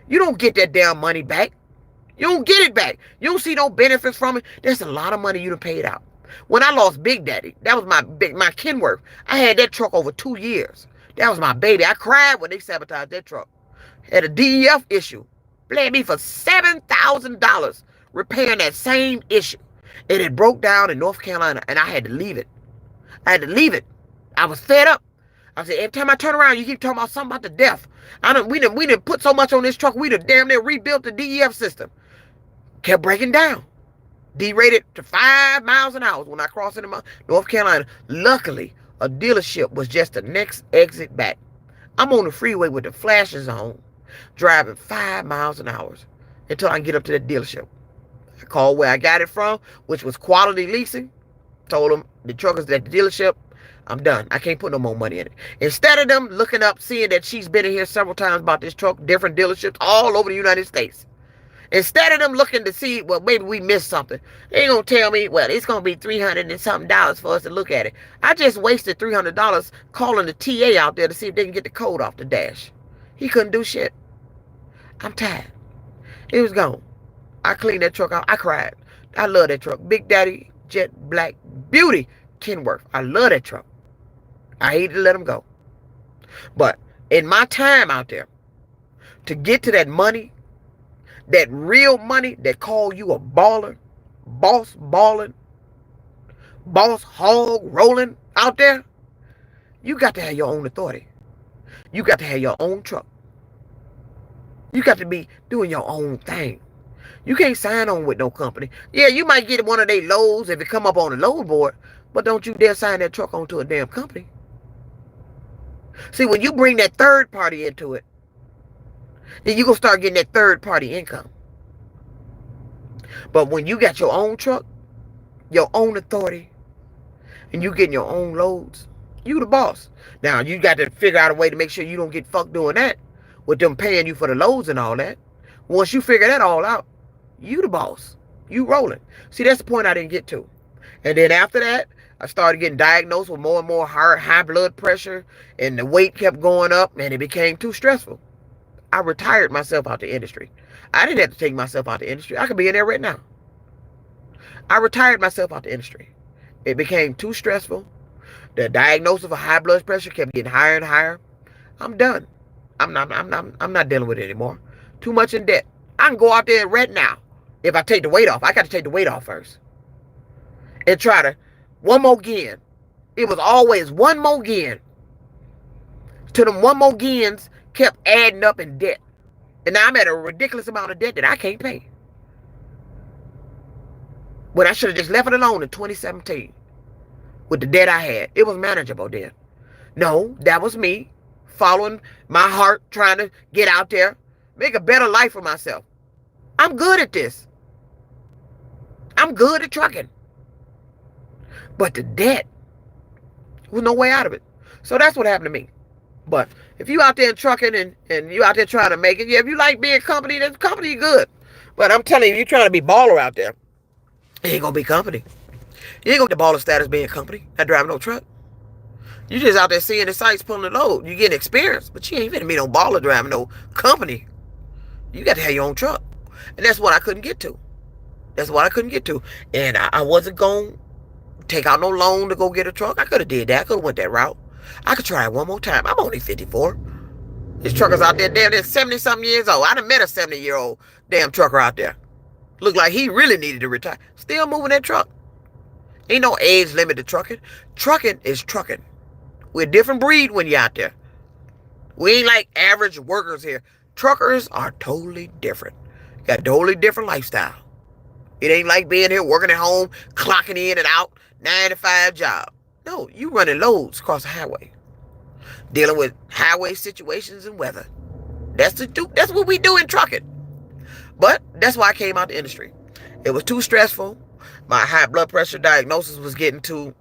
You don't get that damn money back. You don't get it back. You don't see no benefits from it. There's a lot of money you done paid out. When I lost Big Daddy, that was my Kenworth. I had that truck over 2 years. That was my baby. I cried when they sabotaged that truck. Had a DEF issue. Blamed me for $7,000 repairing that same issue. And it broke down in North Carolina, and I had to leave it. I had to leave it. I was fed up. I said, every time I turn around, you keep talking about something about the death. We done put so much on this truck, we done damn near rebuilt the DEF system. Kept breaking down. Derated to 5 miles an hour when I crossed into North Carolina. Luckily, a dealership was just the next exit back. I'm on the freeway with the flashes on, driving 5 miles an hour until I can get up to that dealership. I called where I got it from, which was Quality Leasing. Told them, the truckers at the dealership, I'm done. I can't put no more money in it. Instead of them looking up, seeing that she's been in here several times about this truck, different dealerships all over the United States. Instead of them looking to see, well, maybe we missed something, they ain't going to tell me, well, it's going to be $300 and something for us to look at it. I just wasted $300 calling the TA out there to see if they can get the code off the dash. He couldn't do shit. I'm tired. It was gone. I cleaned that truck out. I cried. I love that truck. Big Daddy, jet black, beauty, Kenworth. I love that truck. I hate to let him go. But in my time out there, to get to that money, that real money that call you a baller, boss balling, boss hog rolling out there, you got to have your own authority. You got to have your own truck. You got to be doing your own thing. You can't sign on with no company. Yeah, you might get one of their loads if it come up on the load board, but don't you dare sign that truck onto a damn company. See, when you bring that third party into it, then you're going to start getting that third party income. But when you got your own truck, your own authority, and you getting your own loads, you the boss. Now, you got to figure out a way to make sure you don't get fucked doing that with them paying you for the loads and all that. Once you figure that all out, you the boss. You rolling. See, that's the point I didn't get to. And then after that, I started getting diagnosed with more and more high blood pressure, and the weight kept going up, and it became too stressful. I retired myself out the industry. I didn't have to take myself out the industry. I could be in there right now. I retired myself out the industry. It became too stressful. The diagnosis of high blood pressure kept getting higher and higher. I'm done. I'm not dealing with it anymore. Too much in debt. I can go out there right now. If I take the weight off, I got to take the weight off first. And try to, one more gain. It was always one more gain. To them one more gains kept adding up in debt. And now I'm at a ridiculous amount of debt that I can't pay. When I should have just left it alone in 2017. With the debt I had. It was manageable then. No, that was me following my heart, trying to get out there, make a better life for myself. I'm good at this. I'm good at trucking. But the debt was no way out of it. So that's what happened to me. But if you out there trucking and you out there trying to make it, yeah, if you like being company, then company good. But I'm telling you, you're trying to be baller out there, it ain't gonna be company. You ain't gonna get the baller status being company, not driving no truck. You just out there seeing the sights, pulling the load. You getting experience, but you ain't finna be no baller driving no company. You got to have your own truck. And that's what I couldn't get to. That's what I couldn't get to. And I wasn't going to take out no loan to go get a truck. I could have did that. I could have went that route. I could try it one more time. I'm only 54. This trucker's out there, damn, they're 70-something years old. I done met a 70-year-old damn trucker out there. Looked like he really needed to retire. Still moving that truck. Ain't no age limit to trucking. Trucking is trucking. We're a different breed when you're out there. We ain't like average workers here. Truckers are totally different. Got a totally different lifestyle. It ain't like being here working at home, clocking in and out, 9 to 5 job. No, you running loads across the highway, dealing with highway situations and weather. That's what we do in trucking. But that's why I came out the industry. It was too stressful. My high blood pressure diagnosis was getting too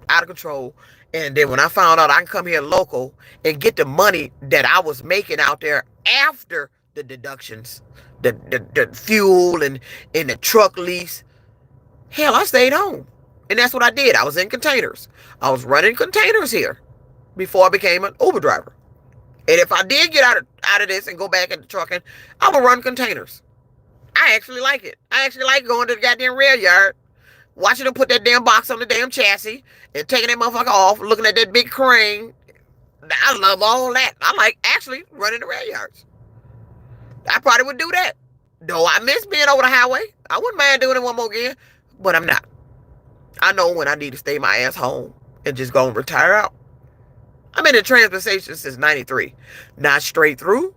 out of control. And then when I found out I can come here local and get the money that I was making out there after the deductions, the fuel and the truck lease, hell, I stayed home. And that's what I did. I was in containers. I was running containers here before I became an Uber driver. And if I did get out of this and go back into trucking, I would run containers. I actually like it. I actually like going to the goddamn rail yard, watching them put that damn box on the damn chassis and taking that motherfucker off, looking at that big crane. I love all that. I like actually running the rail yards. I probably would do that. Though I miss being over the highway. I wouldn't mind doing it one more again, but I'm not. I know when I need to stay my ass home and just go and retire out. I'm in the transportation since 93. Not straight through,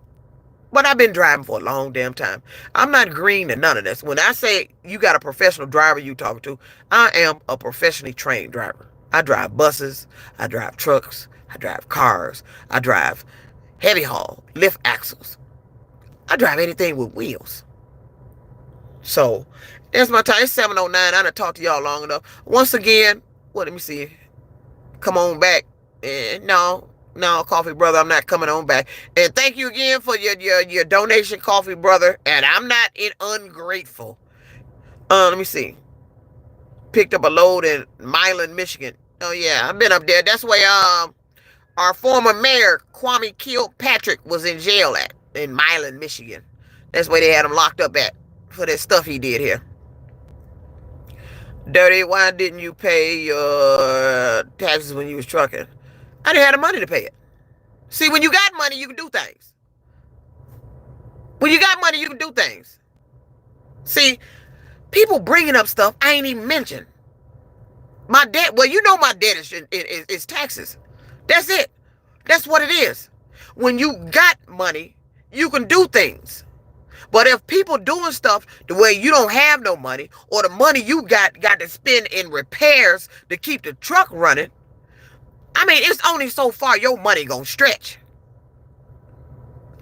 but I've been driving for a long damn time. I'm not green to none of this. When I say you got a professional driver you talking to, I am a professionally trained driver. I drive buses. I drive trucks. I drive cars. I drive heavy haul, lift axles. I drive anything with wheels. So, that's my time. It's 7:09. I done talked to y'all long enough. Once again, let me see. Come on back. No, Coffee Brother, I'm not coming on back. And thank you again for your donation, Coffee Brother. And I'm not ungrateful. Let me see. Picked up a load in Milan, Michigan. Oh yeah, I've been up there. That's where our former mayor, Kwame Kilpatrick, was in jail at in Milan, Michigan. That's where they had him locked up at for that stuff he did here. Dirty, why didn't you pay your taxes when you was trucking? I didn't have the money to pay it. See, when you got money, you can do things. When you got money, you can do things. See, people bringing up stuff I ain't even mentioned. My debt, well, you know my debt is taxes. That's it. That's what it is. When you got money, you can do things. But if people doing stuff the way you don't have no money, or the money you got to spend in repairs to keep the truck running, I mean, it's only so far your money gonna stretch.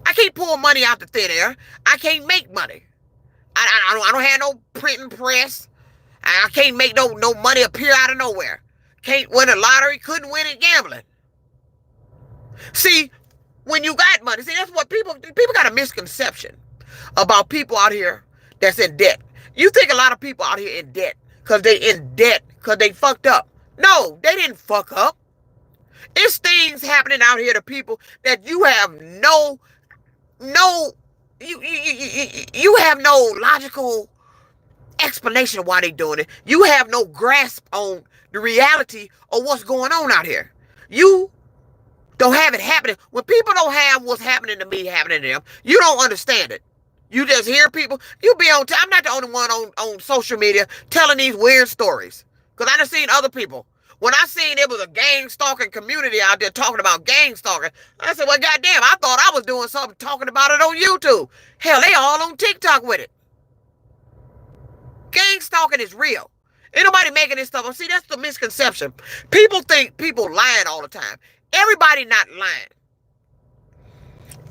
I can't pull money out the thin air. I can't make money. I don't have no printing press. I can't make no money appear out of nowhere. Can't win a lottery, couldn't win it gambling. See, when you got money, see, that's what people got a misconception about people out here that's in debt. You think a lot of people out here in debt because they in debt because they fucked up. No, they didn't fuck up. It's things happening out here to people that you have you have no logical explanation of why they doing it. You have no grasp on the reality of what's going on out here. You don't have it happening. When people don't have what's happening to me happening to them, you don't understand it. You just hear people. You be on. I'm not the only one on social media telling these weird stories. Because I done seen other people. When I seen it was a gang stalking community out there talking about gang stalking, I said, well, goddamn, I thought I was doing something talking about it on YouTube. Hell, they all on TikTok with it. Gang stalking is real. Ain't nobody making this stuff up. See, that's the misconception. People think people lying all the time. Everybody not lying.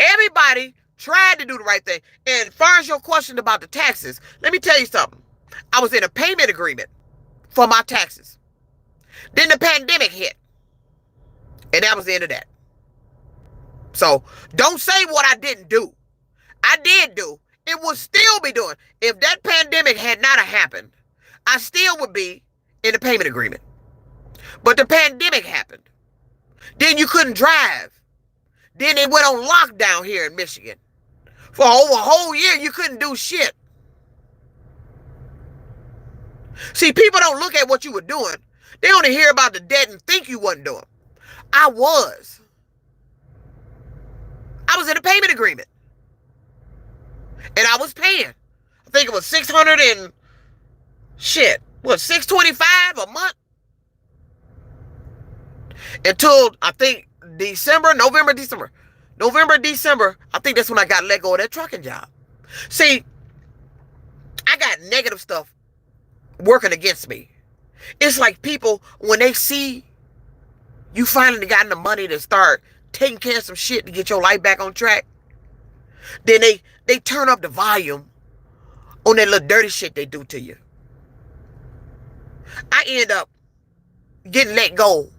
Everybody tried to do the right thing. And as far as your question about the taxes, let me tell you something. I was in a payment agreement for my taxes. Then the pandemic hit. And that was the end of that. So don't say what I didn't do. I did do. It would still be doing. If that pandemic had not happened, I still would be in a payment agreement. But the pandemic happened. Then you couldn't drive. Then it went on lockdown here in Michigan. For over a whole year, you couldn't do shit. See, people don't look at what you were doing. They only hear about the debt and think you wasn't doing. I was. I was in a payment agreement. And I was paying. I think it was $600 and shit. What, $625 a month? Until, I think, November, December. I think that's when I got let go of that trucking job. See, I got negative stuff working against me. It's like people, when they see you finally gotten the money to start taking care of some shit to get your life back on track, then they turn up the volume on that little dirty shit they do to you. I end up getting let go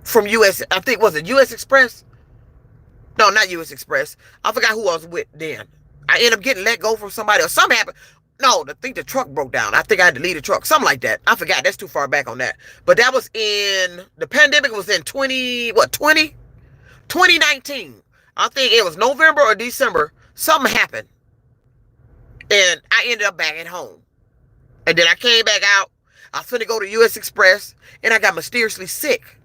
from I think, was it US Express? No, not US Express. I forgot who I was with then. I ended up getting let go from somebody, or something happened. No, I think the truck broke down. I think I had to leave the truck. Something like that. I forgot. That's too far back on that. But that was the pandemic was in 2019. I think it was November or December. Something happened. And I ended up back at home. And then I came back out. I was finna go to US Express. And I got mysteriously sick.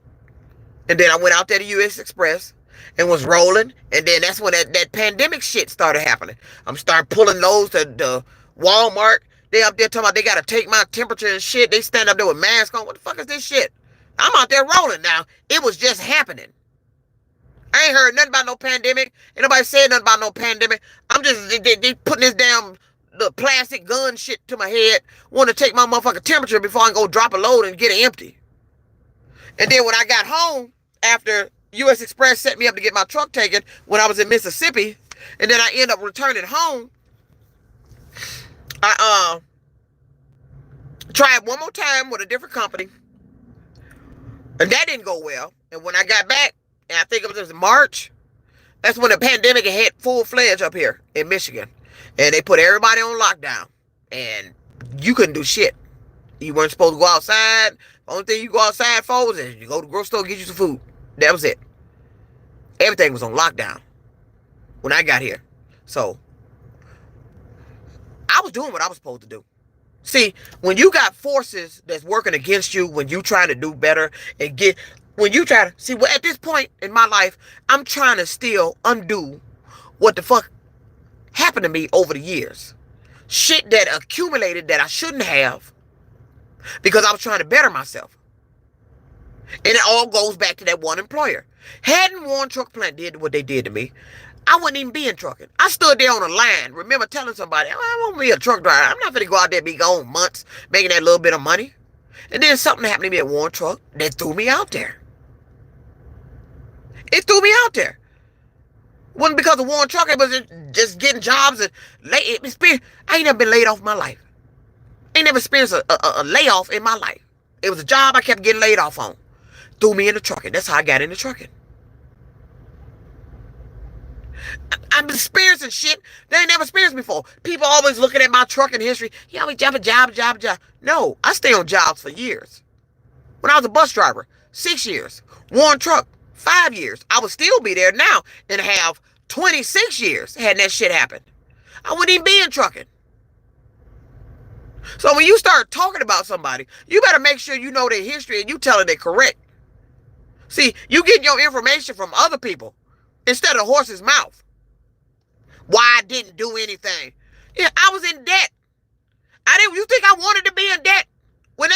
And then I went out there to US Express and was rolling. And then that's when that pandemic shit started happening. I'm starting pulling those to the Walmart. They up there talking about they got to take my temperature and shit. They stand up there with masks on. What the fuck is this shit? I'm out there rolling now. It was just happening. I ain't heard nothing about no pandemic. Ain't nobody said nothing about no pandemic. I'm just, they putting this damn the plastic gun shit to my head. Want to take my motherfucking temperature before I go drop a load and get it empty. And then when I got home, after US Express set me up to get my truck taken when I was in Mississippi, and then I end up returning home, I tried one more time with a different company, and that didn't go well. And when I got back, and I think it was March, that's when the pandemic had hit full-fledged up here in Michigan. And they put everybody on lockdown. And you couldn't do shit. You weren't supposed to go outside. The only thing you go outside for is you go to the grocery store and get you some food. That was it. Everything was on lockdown when I got here. So I was doing what I was supposed to do. See, when you got forces that's working against you, when you trying to do better and when you try to, see, well, at this point in my life, I'm trying to still undo what the fuck happened to me over the years. Shit that accumulated that I shouldn't have because I was trying to better myself. And it all goes back to that one employer. Hadn't Warren Truck Plant did what they did to me, I wouldn't even be in trucking. I stood there on the line. Remember telling somebody, oh, I won't be a truck driver. I'm not going to go out there and be gone months making that little bit of money. And then something happened to me at Warren Truck that threw me out there. It threw me out there. It wasn't because of Warren Truck. It was just getting jobs. And I ain't never been laid off in my life. I ain't never experienced a layoff in my life. It was a job I kept getting laid off on. Threw me into trucking. That's how I got into trucking. I'm experiencing shit they ain't never experienced before. People always looking at my trucking history. Yeah, we job. No, I stay on jobs for years. When I was a bus driver, 6 years. Warren Truck, 5 years. I would still be there now and have 26 years had that shit happened. I wouldn't even be in trucking. So when you start talking about somebody, you better make sure you know their history and you telling it correct. See, you get your information from other people instead of the horse's mouth. Why I didn't do anything. Yeah, I was in debt. You think I wanted to be in debt? When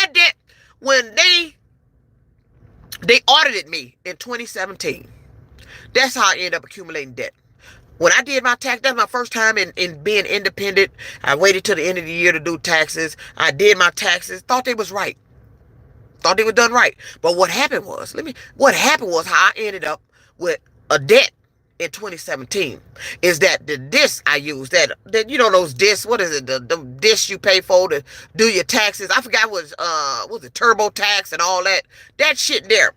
they audited me in 2017. That's how I ended up accumulating debt. When I did my tax, that's my first time in being independent. I waited till the end of the year to do taxes. I did my taxes. Thought they was right. Thought they were done right. But what happened was how I ended up with a debt in 2017 is that the disc I used, that those discs, what is it, the discs you pay for to do your taxes. I forgot what was it, TurboTax and all that shit there.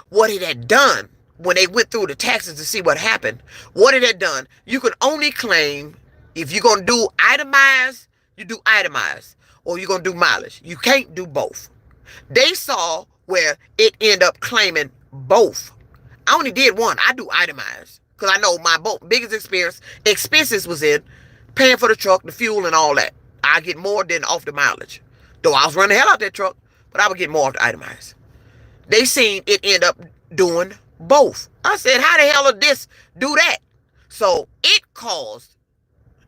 What it had done when they went through the taxes to see what happened, what it had done, you could only claim, if you're going to do itemized, you do itemized, or you're going to do mileage. You can't do both. They saw where it ended up claiming both. I only did one. I do itemized because I know my biggest expenses was in paying for the truck, the fuel, and all that. I get more than off the mileage. Though I was running the hell out that truck, but I would get more off the itemized. They seen it end up doing both. I said, how the hell did this do that? So it caused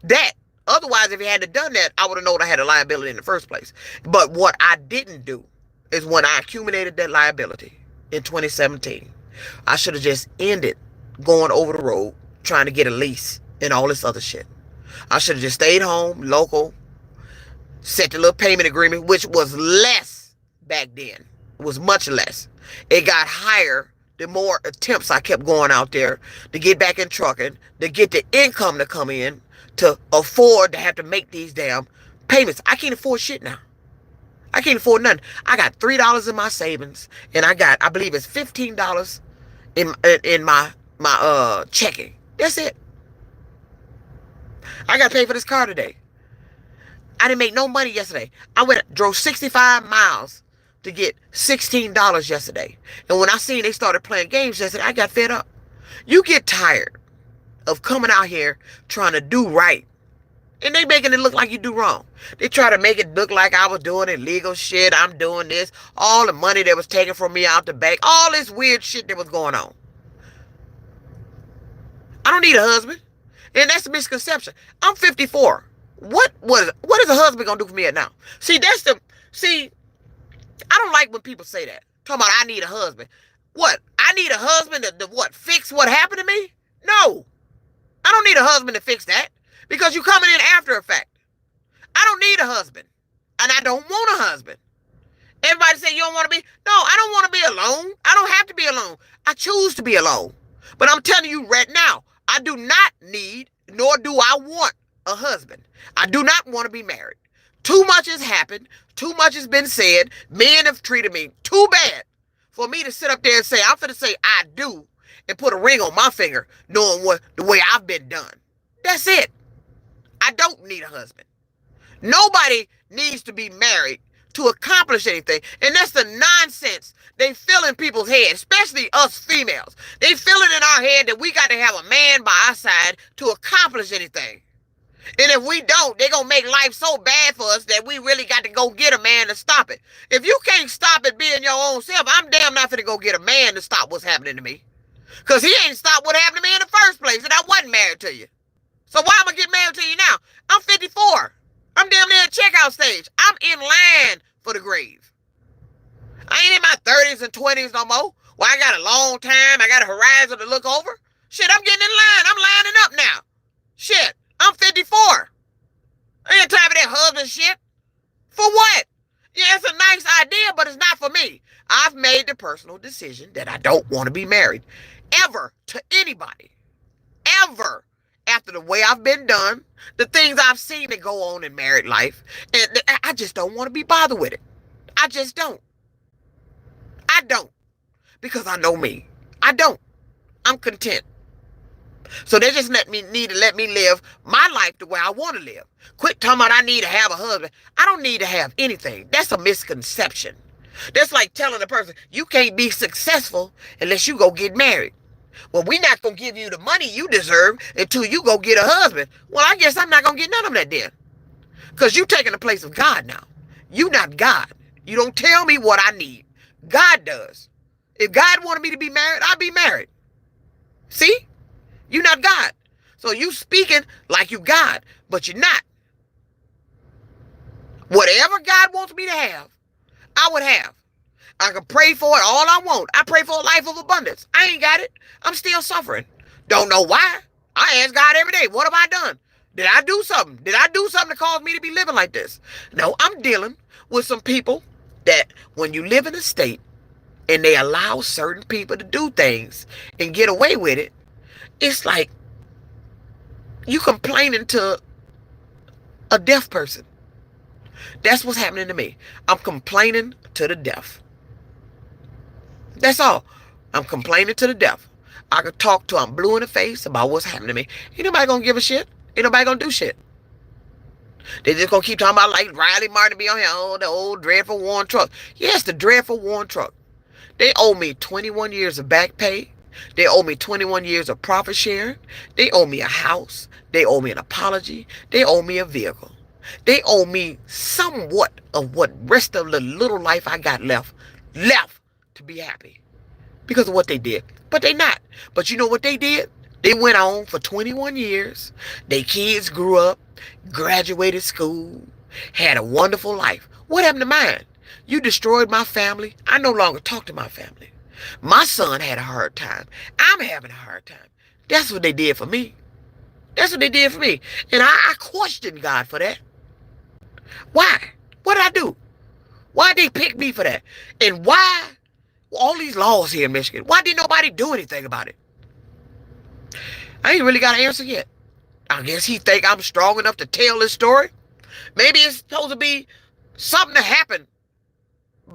that. Otherwise, if it hadn't done that, I would have known I had a liability in the first place. But what I didn't do is when I accumulated that liability in 2017, I should have just ended going over the road trying to get a lease and all this other shit. I should have just stayed home, local, set the little payment agreement, which was less back then. It was much less. It got higher the more attempts I kept going out there to get back in trucking, to get the income to come in, to afford to have to make these damn payments. I can't afford shit now. I can't afford nothing. I got $3 in my savings, and I believe it's $15 in my checking. That's it. I got to pay for this car today. I didn't make no money yesterday. Drove 65 miles to get $16 yesterday. And when I seen they started playing games yesterday, I got fed up. You get tired of coming out here trying to do right, and they making it look like you do wrong. They try to make it look like I was doing illegal shit. I'm doing this. All the money that was taken from me out the bank. All this weird shit that was going on. I don't need a husband. And that's a misconception. I'm 54. What is a husband gonna do for me now? See, I don't like when people say that. Talking about I need a husband. What? I need a husband to what? Fix what happened to me? No. I don't need a husband to fix that. Because you coming in after a fact. I don't need a husband. And I don't want a husband. Everybody say you don't want to be. No, I don't want to be alone. I don't have to be alone. I choose to be alone. But I'm telling you right now, I do not need, nor do I want a husband. I do not want to be married. Too much has happened. Too much has been said. Men have treated me too bad for me to sit up there and say, I'm finna say I do and put a ring on my finger knowing the way I've been done. That's it. I don't need a husband. Nobody needs to be married to accomplish anything. And that's the nonsense they fill in people's heads, especially us females. They fill it in our head that we got to have a man by our side to accomplish anything. And if we don't, they're going to make life so bad for us that we really got to go get a man to stop it. If you can't stop it being your own self, I'm damn not finna go get a man to stop what's happening to me. Because he ain't stopped what happened to me in the first place, and I wasn't married to you. So why am I getting married to you now? I'm 54. I'm damn near at checkout stage. I'm in line for the grave. I ain't in my 30s and 20s no more. Well, I got a long time. I got a horizon to look over. Shit, I'm getting in line. I'm lining up now. Shit, I'm 54. I ain't time for that husband shit. For what? Yeah, it's a nice idea, but it's not for me. I've made the personal decision that I don't want to be married. Ever to anybody. Ever. After the way I've been done, the things I've seen that go on in married life, and I just don't want to be bothered with it. I just don't. I don't. Because I know me. I don't. I'm content. So they just need to let me live my life the way I want to live. Quit talking about I need to have a husband. I don't need to have anything. That's a misconception. That's like telling a person, you can't be successful unless you go get married. Well, we're not going to give you the money you deserve until you go get a husband. Well, I guess I'm not going to get none of that then. Because you're taking the place of God now. You're not God. You don't tell me what I need. God does. If God wanted me to be married, I'd be married. See? You're not God. So you speaking like you God, but you're not. Whatever God wants me to have, I would have. I can pray for it all I want. I pray for a life of abundance. I ain't got it. I'm still suffering. Don't know why. I ask God every day, what have I done? Did I do something? Did I do something to cause me to be living like this? No, I'm dealing with some people that when you live in a state and they allow certain people to do things and get away with it, it's like you complaining to a deaf person. That's what's happening to me. I'm complaining to the deaf. That's all. I'm complaining to the deaf. I could talk to I'm blue in the face about what's happening to me. Ain't nobody gonna give a shit. Ain't nobody gonna do shit. They just gonna keep talking about like Riley Martin be on here. Oh, the old dreadful worn truck. Yes, the dreadful worn truck. They owe me 21 years of back pay. They owe me 21 years of profit sharing. They owe me a house. They owe me an apology. They owe me a vehicle. They owe me somewhat of what rest of the little life I got left to be happy because of what they did. But they not. But you know what they did? They went on for 21 years. Their kids grew up, graduated school, had a wonderful life. What happened to mine? You destroyed my family. I no longer talk to my family. My son had a hard time. I'm having a hard time. That's what they did for me. That's what they did for me. And I questioned God for that. Why? What did I do? Why did they pick me for that? And why all these laws here in Michigan? Why didn't nobody do anything about it? I ain't really got an answer yet. I guess he think I'm strong enough to tell this story. Maybe it's supposed to be something to happen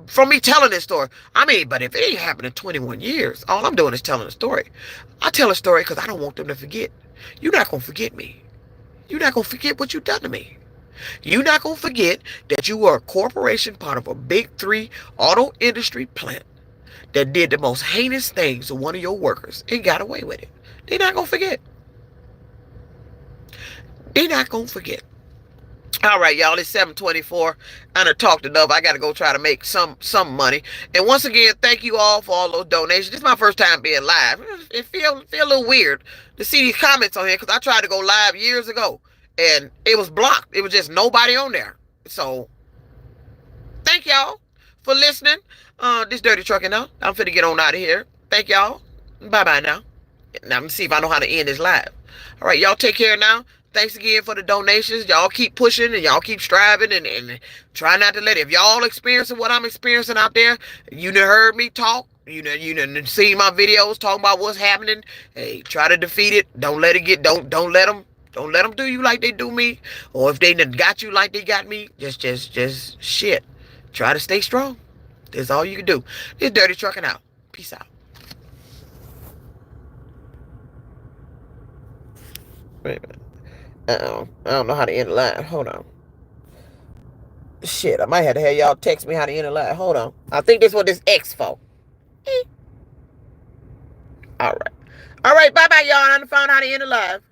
from me telling this story. I mean, but if it ain't happened in 21 years, all I'm doing is telling a story. I tell a story because I don't want them to forget. You're not going to forget me. You're not going to forget what you done to me. You're not going to forget that you were a corporation, part of a big three auto industry plant that did the most heinous things to one of your workers and got away with it. They're not going to forget. They're not going to forget. All right, y'all, it's 7:24. I done talked enough. I got to go try to make some money. And once again, thank you all for all those donations. This is my first time being live. It feel a little weird to see these comments on here because I tried to go live years ago and it was blocked. It was just nobody on there. So thank y'all for listening. This Dirty Trucking now. I'm finna get on out of here. Thank y'all. Bye-bye now. Now I'm gonna see if I know how to end this live. All right, y'all take care now. Thanks again for the donations. Y'all keep pushing and y'all keep striving and try not to let it. If y'all experiencing what I'm experiencing out there, you done heard me talk. You done seen my videos talking about what's happening. Hey, try to defeat it. Don't let it get. Don't let them do you like they do me. Or if they done got you like they got me, just shit. Try to stay strong. That's all you can do. It's Dirty Trucking out. Peace out. Wait a minute. I don't know how to end the line. Hold on. Shit, I might have to have y'all text me how to end the line. Hold on. I think this is what this X for. All right. All right, bye-bye, y'all. I done found how to end the live.